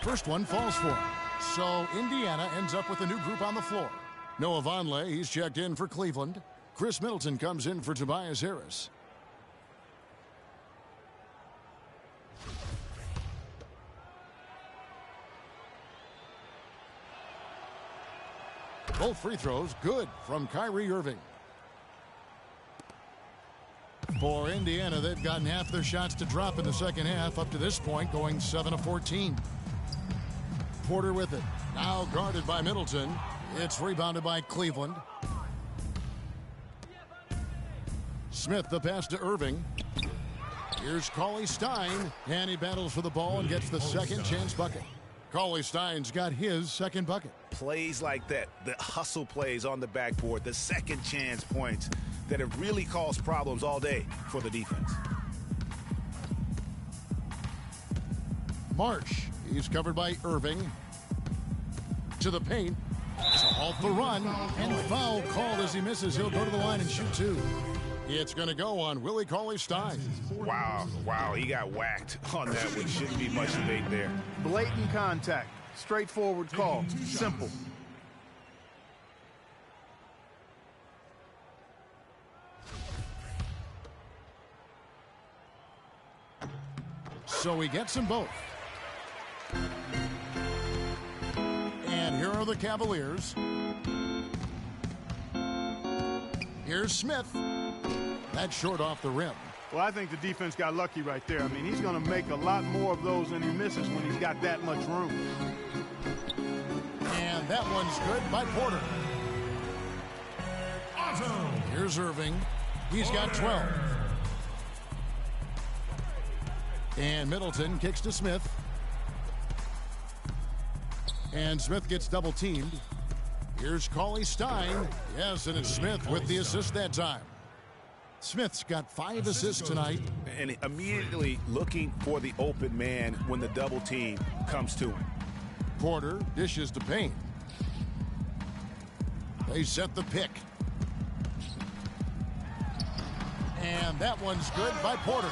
First one falls for him. So Indiana ends up with a new group on the floor. Noah Vonleh, he's checked in for Cleveland. Chris Middleton comes in for Tobias Harris. Both free throws good from Kyrie Irving. For Indiana, they've gotten half their shots to drop in the second half, up to this point going 7 of 14. Porter with it. Now guarded by Middleton. It's rebounded by Cleveland. Smith the pass to Irving. Here's Cauley Stein. And he battles for the ball and gets the second chance bucket. Cauley Stein's got his second bucket. Plays like that, the hustle plays on the backboard, the second chance points that have really caused problems all day for the defense. Marsh. He's covered by Irving. To the paint. So off the run. And foul called as he misses. He'll go to the line and shoot 2. It's going to go on Willie Cauley-Stein. Wow, he got whacked on that one. Shouldn't be much debate there. Blatant contact. Straightforward call. Simple. So he gets them both. for the Cavaliers. Here's Smith. That's short off the rim. Well, I think the defense got lucky right there. I mean, he's going to make a lot more of those than he misses when he's got that much room. And that one's good by Porter. Awesome. Here's Irving. He's got 12. And Middleton kicks to Smith. And Smith gets double teamed. Here's Cauley Stein. Yes, and it's Smith with the assist that time. Smith's got 5 assists tonight. And immediately looking for the open man when the double team comes to him. Porter dishes to Payne. They set the pick. And that one's good by Porter.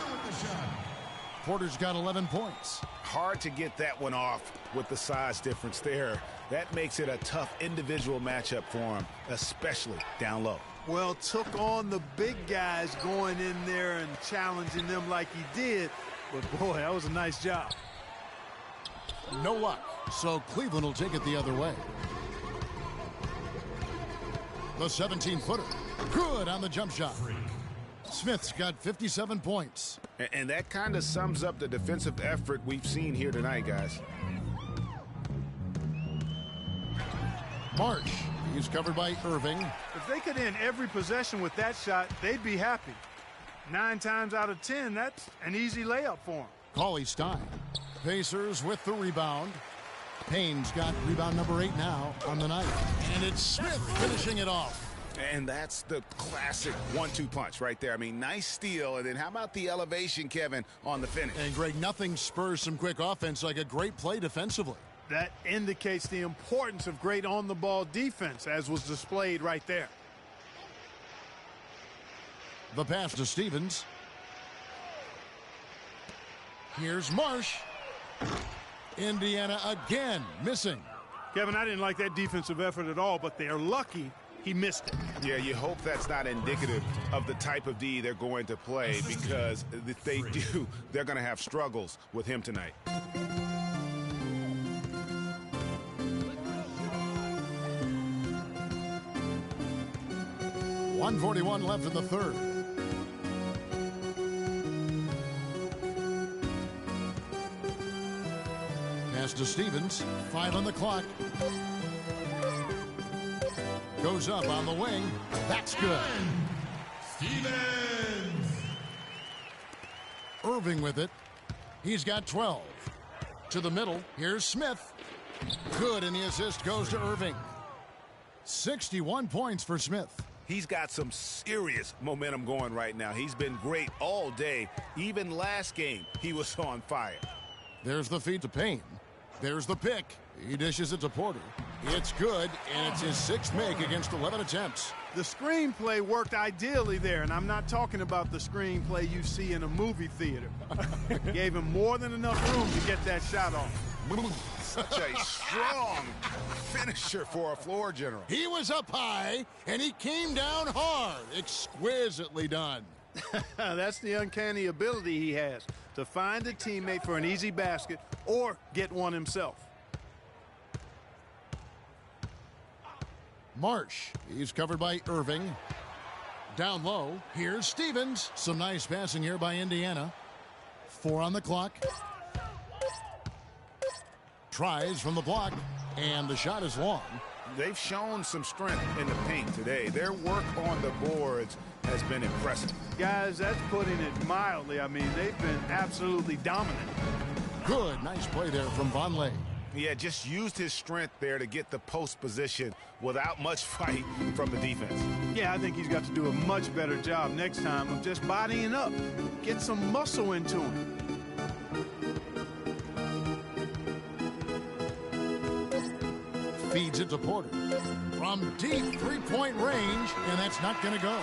Porter's got 11 points. Hard to get that one off with the size difference there. That makes it a tough individual matchup for him, especially down low. Well, took on the big guys going in there and challenging them like he did. But, boy, that was a nice job. No luck, so Cleveland will take it the other way. The 17-footer. Good on the jump shot. Smith's got 57 points. And that kind of sums up the defensive effort we've seen here tonight, guys. Marsh. He's covered by Irving. If they could end every possession with that shot, they'd be happy. 9 times out of 10, that's an easy layup for them. Cauley Stein. Pacers with the rebound. Payne's got rebound number 8 now on the night. And it's Smith finishing it off. And that's the classic 1-2 punch right there. I mean, nice steal. And then how about the elevation, Kevin, on the finish? And, Greg, nothing spurs some quick offense like a great play defensively. That indicates the importance of great on-the-ball defense, as was displayed right there. The pass to Stevens. Here's Marsh. Indiana again missing. Kevin, I didn't like that defensive effort at all, but they're lucky he missed it. Yeah, you hope that's not indicative of the type of D they're going to play, because if they do, they're going to have struggles with him tonight. .141 left in the third. Pass to Stevens. 5 on the clock. Goes up on the wing. That's good. Stevens. Irving with it. He's got 12. To the middle. Here's Smith. Good, and the assist goes to Irving. 61 points for Smith. He's got some serious momentum going right now. He's been great all day. Even last game, he was on fire. There's the feed to Payne. There's the pick. He dishes it to Porter. It's good, and it's his 6th make against 11 attempts. The screenplay worked ideally there, and I'm not talking about the screenplay you see in a movie theater. Gave him more than enough room to get that shot off. Such a strong finisher for a floor general. He was up high, and he came down hard. Exquisitely done. That's the uncanny ability he has, to find a teammate for an easy basket or get one himself. Marsh. He's covered by Irving. Down low. Here's Stevens. Some nice passing here by Indiana. 4 on the clock. Tries from the block, and the shot is long. They've shown some strength in the paint today. Their work on the boards has been impressive. Guys, that's putting it mildly. I mean, they've been absolutely dominant. Good. Nice play there from Vonleh. Yeah, just used his strength there to get the post position without much fight from the defense. Yeah, I think he's got to do a much better job next time of just bodying up. Get some muscle into him. Feeds it to Porter. From deep 3-point range, and that's not going to go.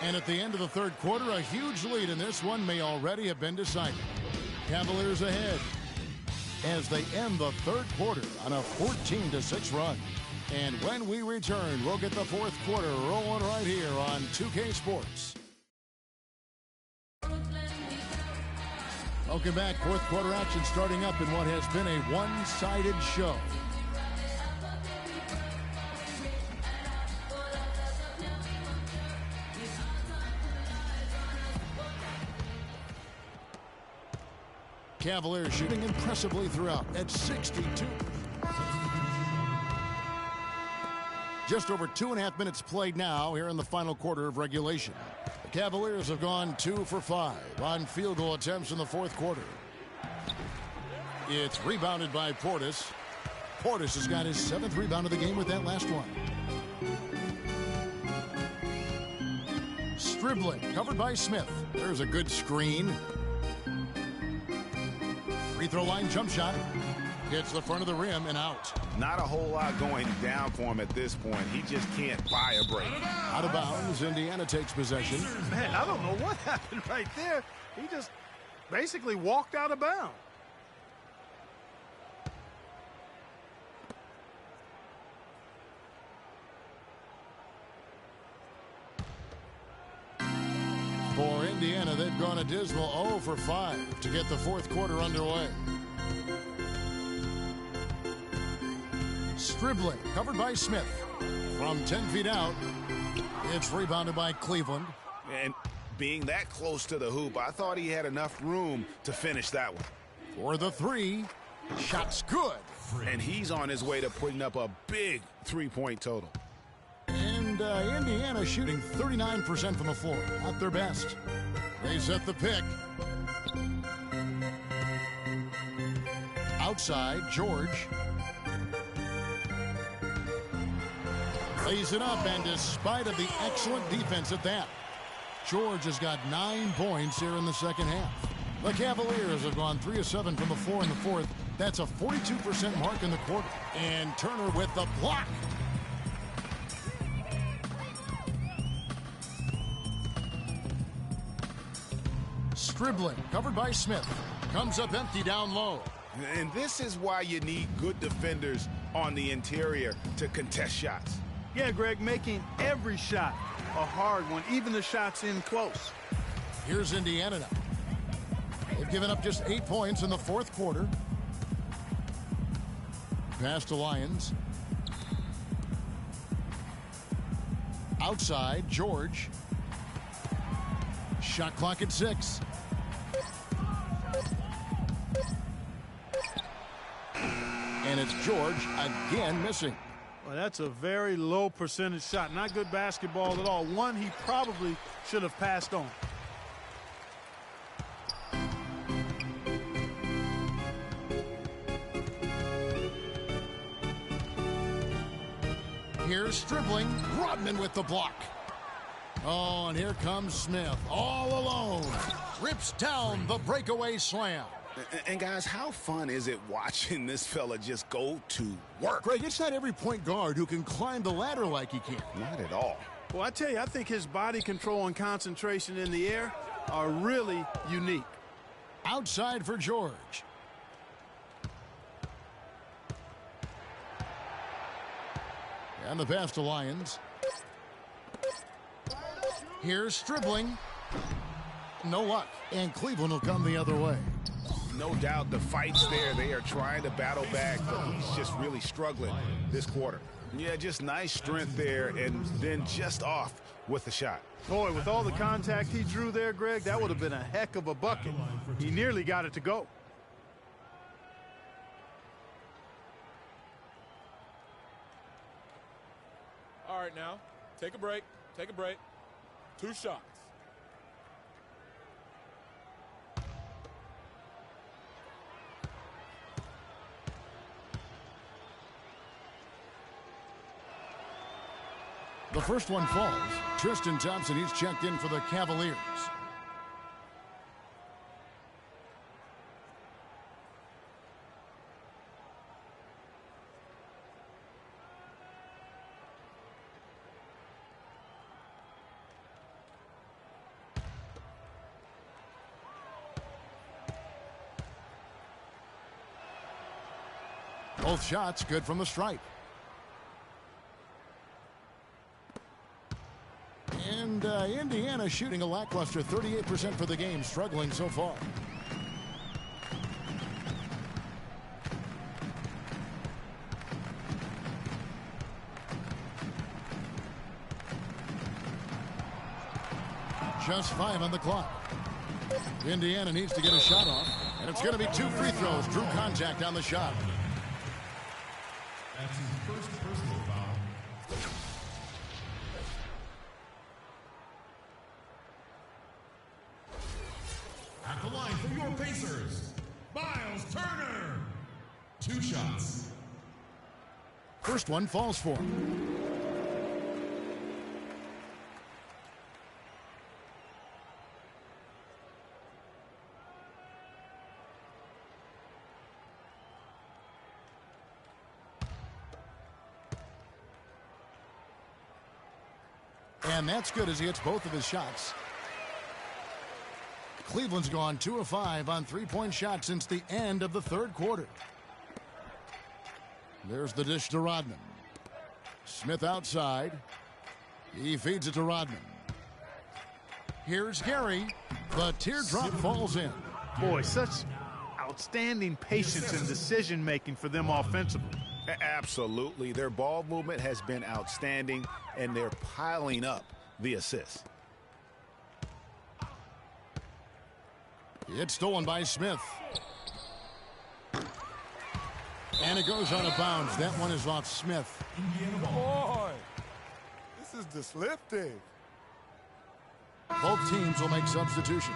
And at the end of the third quarter, a huge lead in this one may already have been decided. Cavaliers ahead as they end the third quarter on a 14-6 run. And when we return, we'll get the fourth quarter rolling right here on 2K Sports. Welcome back. Fourth quarter action starting up in what has been a one-sided show. Cavaliers shooting impressively throughout at 62. Just over 2.5 minutes played now here in the final quarter of regulation. The Cavaliers have gone 2 for 5 on field goal attempts in the fourth quarter. It's rebounded by Portis. Portis has got his 7th rebound of the game with that last one. Dribbling, covered by Smith. There's a good screen. Free throw line jump shot. Hits the front of the rim and out. Not a whole lot going down for him at this point. He just can't buy a break. Out of bounds, Indiana takes possession. Man, I don't know what happened right there. He just basically walked out of bounds. For Indiana, they've gone a dismal 0 for 5 to get the fourth quarter underway. Dribbling, covered by Smith. From 10 feet out, it's rebounded by Cleveland. And being that close to the hoop, I thought he had enough room to finish that one. For the 3, shot's good. And he's on his way to putting up a big three-point total. And Indiana shooting 39% from the floor. Not their best. They set the pick. Outside, George. Lays it up, and despite of the excellent defense at that, George has got 9 points here in the second half. The Cavaliers have gone 3 of 7 from the floor in the fourth. That's a 42% mark in the quarter. And Turner with the block. Dribbling, covered by Smith. Comes up empty down low. And this is why you need good defenders on the interior to contest shots. Yeah, Greg, making every shot a hard one, even the shots in close. Here's Indiana now. They've given up just 8 points in the fourth quarter. Pass to Lyons. Outside, George. Shot clock at 6. And it's George again missing. Well, that's a very low percentage shot. Not good basketball at all. One he probably should have passed on. Here's dribbling. Rodman with the block. Oh, and here comes Smith all alone. Rips down the breakaway slam. And guys, how fun is it watching this fella just go to work? Greg, it's not every point guard who can climb the ladder like he can. Not at all. Well, I tell you, I think his body control and concentration in the air are really unique. Outside for George. And the pass to Lyons. Here's dribbling. No luck. And Cleveland will come the other way. No doubt the fight's there. They are trying to battle back, but he's just really struggling this quarter. Yeah, just nice strength there, and then just off with the shot. Boy, with all the contact he drew there, Greg, that would have been a heck of a bucket. He nearly got it to go. All right, now, take a break. Take a break. 2 shots. The first one falls. Tristan Thompson, he's checked in for the Cavaliers. Both shots good from the stripe. And Indiana shooting a lackluster 38% for the game, struggling so far. Just 5 on the clock. Indiana needs to get a shot off, And it's going to be 2 free throws. Drew contact on the shot. That's his first personal foul. At the line for your Pacers, Miles Turner. 2 shots. First one falls for him. And that's good as he hits both of his shots. Cleveland's gone 2 of 5 on 3-point shots since the end of the third quarter. There's the dish to Rodman. Smith outside. He feeds it to Rodman. Here's Gary. The teardrop falls in. Boy, such outstanding patience and decision-making for them offensively. Absolutely. Their ball movement has been outstanding, and they're piling up the assists. It's stolen by Smith. And it goes out of bounds. That one is off Smith. Boy, this is disruptive. Both teams will make substitutions.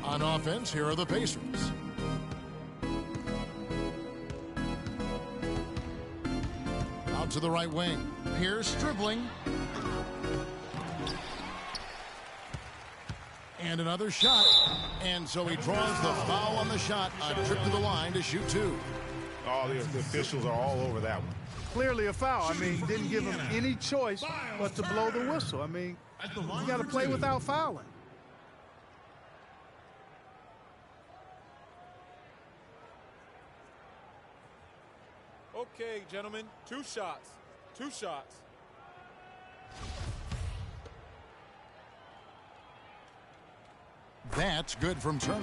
On offense, here are the Pacers. Out to the right wing. Pierce dribbling. And another shot. And so he draws the foul on the shot. A trip to the line to shoot 2. Oh, the officials are all over that one. Clearly a foul. I mean, didn't give him any choice but to blow the whistle. I mean, you got to play without fouling. Okay, gentlemen, 2 shots. 2 shots. That's good from Turner.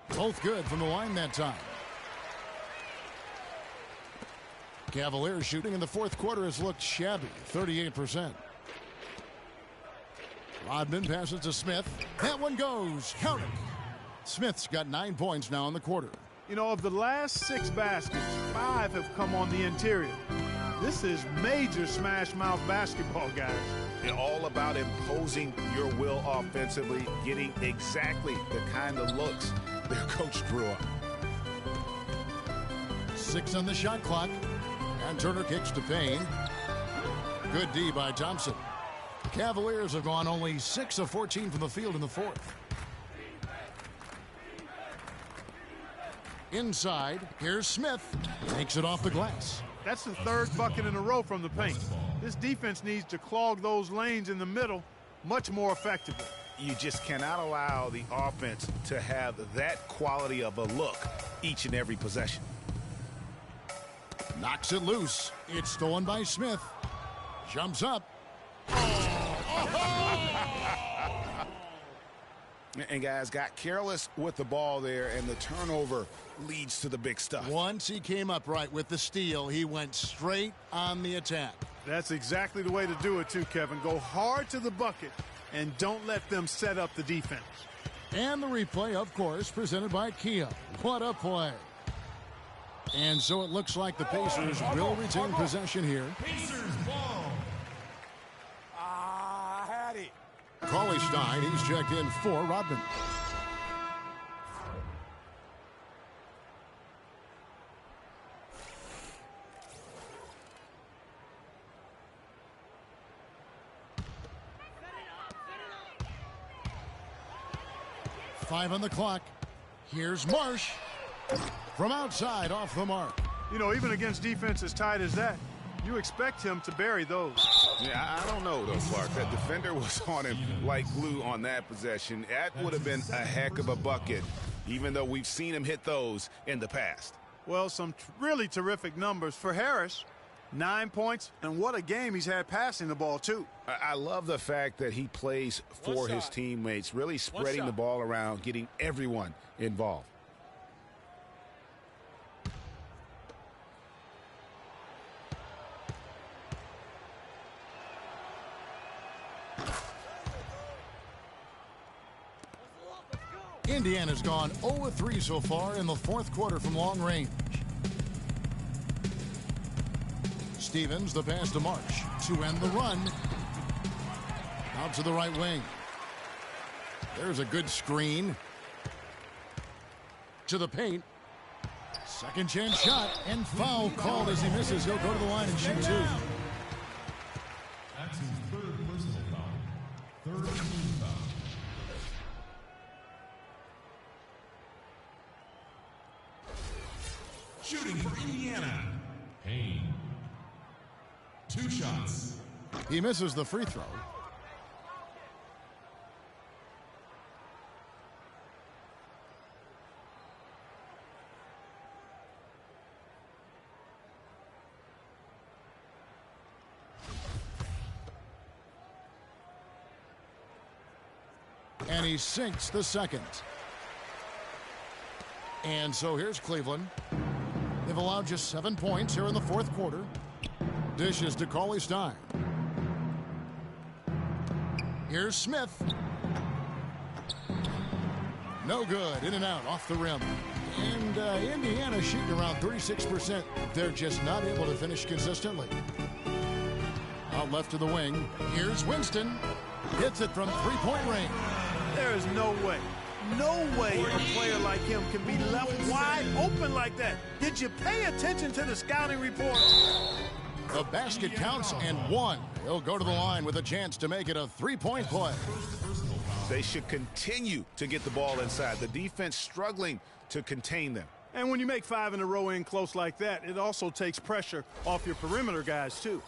Both good from the line that time. Cavaliers shooting in the fourth quarter has looked shabby, 38%. Rodman passes to Smith. That one goes. Count it. Smith's got 9 points now in the quarter. You know, of the last 6 baskets, 5 have come on the interior. This is major smash mouth basketball, guys. It's all about imposing your will offensively, getting exactly the kind of looks their coach drew up. 6 on the shot clock. And Turner kicks to Payne. Good D by Thompson. The Cavaliers have gone only 6 of 14 from the field in the fourth. Inside, here's Smith. Takes it off the glass. That's the 3rd bucket in a row from the paint. This defense needs to clog those lanes in the middle much more effectively. You just cannot allow the offense to have that quality of a look each and every possession. Knocks it loose. It's stolen by Smith. Jumps up. And guys got careless with the ball there, and the turnover leads to the big stuff. Once he came up right with the steal, he went straight on the attack. That's exactly the way to do it too, Kevin. Go hard to the bucket and don't let them set up the defense. And the replay, of course, presented by Kia. What a play. And so it looks like the Pacers will retain possession here. Pacers ball. I had it. Cauley Stein, he's checked in for Rodman. Five on the clock. Here's Marsh. From outside, off the mark. You know, even against defense as tight as that, you expect him to bury those. Yeah, I don't know, though, Clark. That defender was on him like glue on that possession. That would have been a heck of a bucket, even though we've seen him hit those in the past. Well, some really terrific numbers for Harris. 9 points, and what a game he's had passing the ball, too. I love the fact that he plays for his teammates, really spreading the ball around, getting everyone involved. Indiana's gone 0-3 so far in the fourth quarter from long range. Stevens, the pass to March to end the run. Out to the right wing. There's a good screen. To the paint. Second chance shot and foul called as he misses. He'll go to the line and shoot two. That's his third personal foul. Third team foul. Shooting for Indiana. Payne. 2 shots. He misses the free throw. And he sinks the second. And so here's Cleveland. They've allowed just 7 points here in the fourth quarter. Dishes to Cauley-Stein. Here's Smith. No good. In and out off the rim. And Indiana shooting around 36%. They're just not able to finish consistently. Out left to the wing. Here's Winston. Hits it from three-point range. There is no way a player like him can be left wide open like that. Did you pay attention to the scouting report? The basket counts and one. He'll go to the line with a chance to make it a three-point play. They should continue to get the ball inside. The defense struggling to contain them. And when you make 5 in a row in close like that, it also takes pressure off your perimeter guys, too.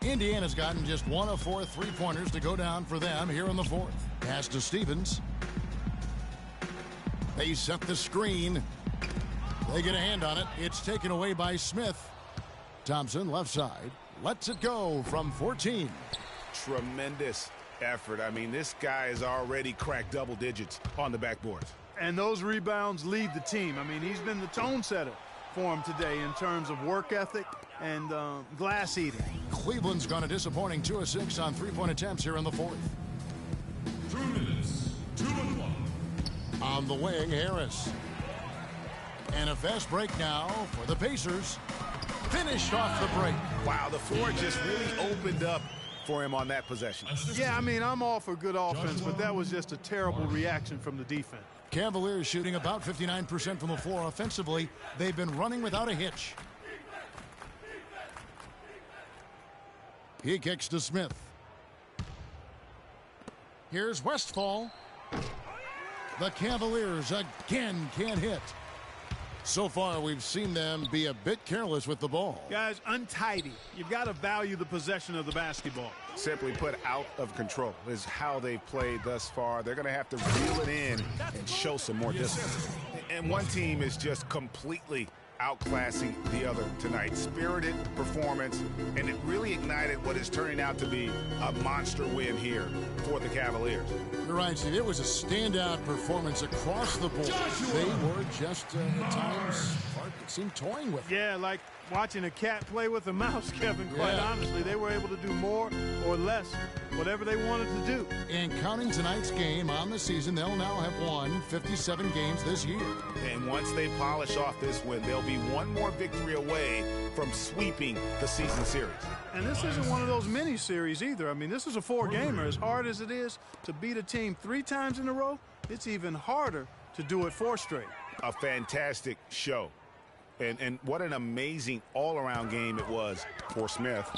Indiana's gotten just 1 of 4 three-pointers to go down for them here in the fourth. Pass to Stevens. They set the screen. They get a hand on it. It's taken away by Smith. Thompson, left side, lets it go from 14. Tremendous effort. I mean, this guy has already cracked double digits on the backboards. And those rebounds lead the team. I mean, he's been the tone setter for him today in terms of work ethic and glass eating. Cleveland's gone a disappointing 2 of 6 on three-point attempts here in the fourth. 2 minutes. 2-1. On the wing, Harris. And a fast break now for the Pacers. Finished off the break. Wow, the floor just really opened up for him on that possession. Yeah, I mean, I'm all for good offense, but that was just a terrible reaction from the defense. Cavaliers shooting about 59% from the floor offensively. They've been running without a hitch. He kicks to Smith. Here's Westphal. The Cavaliers again can't hit. So far, we've seen them be a bit careless with the ball. Guys, untidy. You've got to value the possession of the basketball. Simply put, out of control is how they've played thus far. They're going to have to reel it in and show some more discipline. And one team is just completely outclassing the other tonight. Spirited performance, and it really ignited what is turning out to be a monster win here for the Cavaliers. You're right, Steve. It was a standout performance across the board. They were just, at times, it seemed toying with it. Yeah, like watching a cat play with a mouse, Kevin, quite honestly. They were able to do more or less, whatever they wanted to do. And counting tonight's game on the season, they'll now have won 57 games this year. And once they polish off this win, they'll be one more victory away from sweeping the season series. And this isn't one of those mini-series either. I mean, this is a 4-gamer. As hard as it is to beat a team 3 times in a row, it's even harder to do it 4 straight. A fantastic show. And what an amazing all-around game it was for Smith.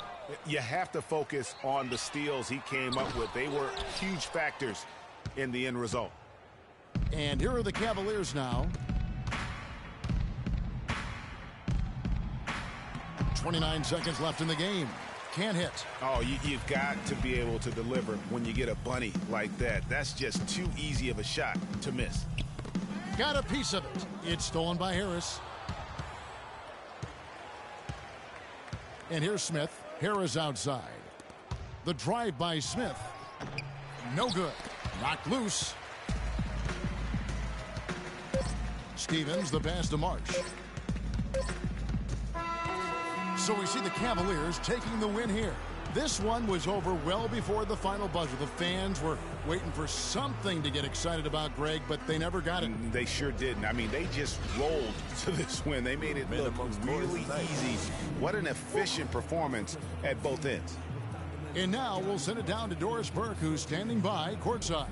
You have to focus on the steals he came up with. They were huge factors in the end result. And here are the Cavaliers now. 29 seconds left in the game. Can't hit. Oh, you've got to be able to deliver when you get a bunny like that. That's just too easy of a shot to miss. Got a piece of it. It's stolen by Harris. And here's Smith. Harris outside. The drive by Smith. No good. Knocked loose. Stevens, the pass to Marsh. So we see the Cavaliers taking the win here. This one was over well before the final buzzer. The fans were waiting for something to get excited about, Greg, but they never got it. They sure didn't. I mean, they just rolled to this win. They made it look really easy. What an efficient performance at both ends. And now we'll send it down to Doris Burke, who's standing by courtside.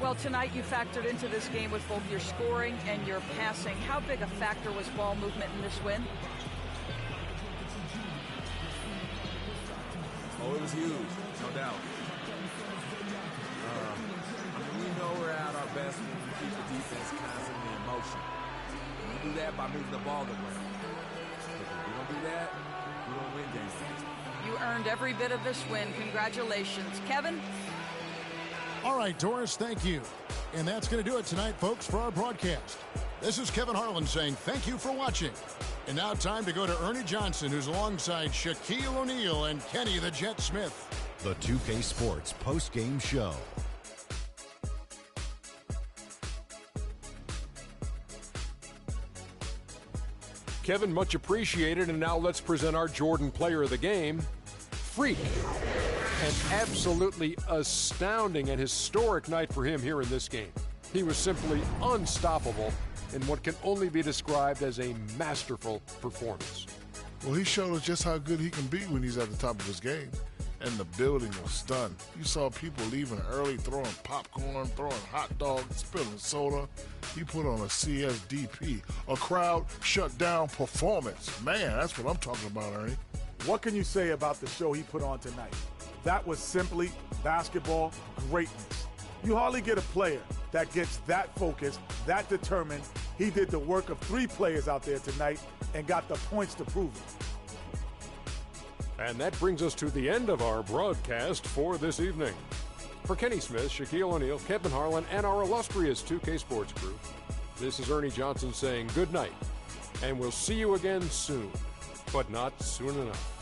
Well, tonight you factored into this game with both your scoring and your passing. How big a factor was ball movement in this win? Oh, it was huge, no doubt. We know we're at our best when we keep the defense constantly in motion. We do that by moving the ball around. If we don't do that, we don't win games. You earned every bit of this win. Congratulations. Kevin? All right, Doris, thank you. And that's going to do it tonight, folks, for our broadcast. This is Kevin Harlan saying thank you for watching. And now time to go to Ernie Johnson, who's alongside Shaquille O'Neal and Kenny the Jet Smith. The 2K Sports post-game show. Kevin, much appreciated. And now let's present our Jordan Player of the Game, Freak. An absolutely astounding and historic night for him here in this game. He was simply unstoppable in what can only be described as a masterful performance. Well, he showed us just how good he can be when he's at the top of his game. And the building was stunned. You saw people leaving early, throwing popcorn, throwing hot dogs, spilling soda. He put on a CSDP, a crowd shut down performance. Man, that's what I'm talking about, Ernie. What can you say about the show he put on tonight? That was simply basketball greatness. You hardly get a player that gets that focused, that determined. He did the work of 3 players out there tonight and got the points to prove it. And that brings us to the end of our broadcast for this evening. For Kenny Smith, Shaquille O'Neal, Kevin Harlan, and our illustrious 2K Sports crew, this is Ernie Johnson saying good night, and we'll see you again soon, but not soon enough.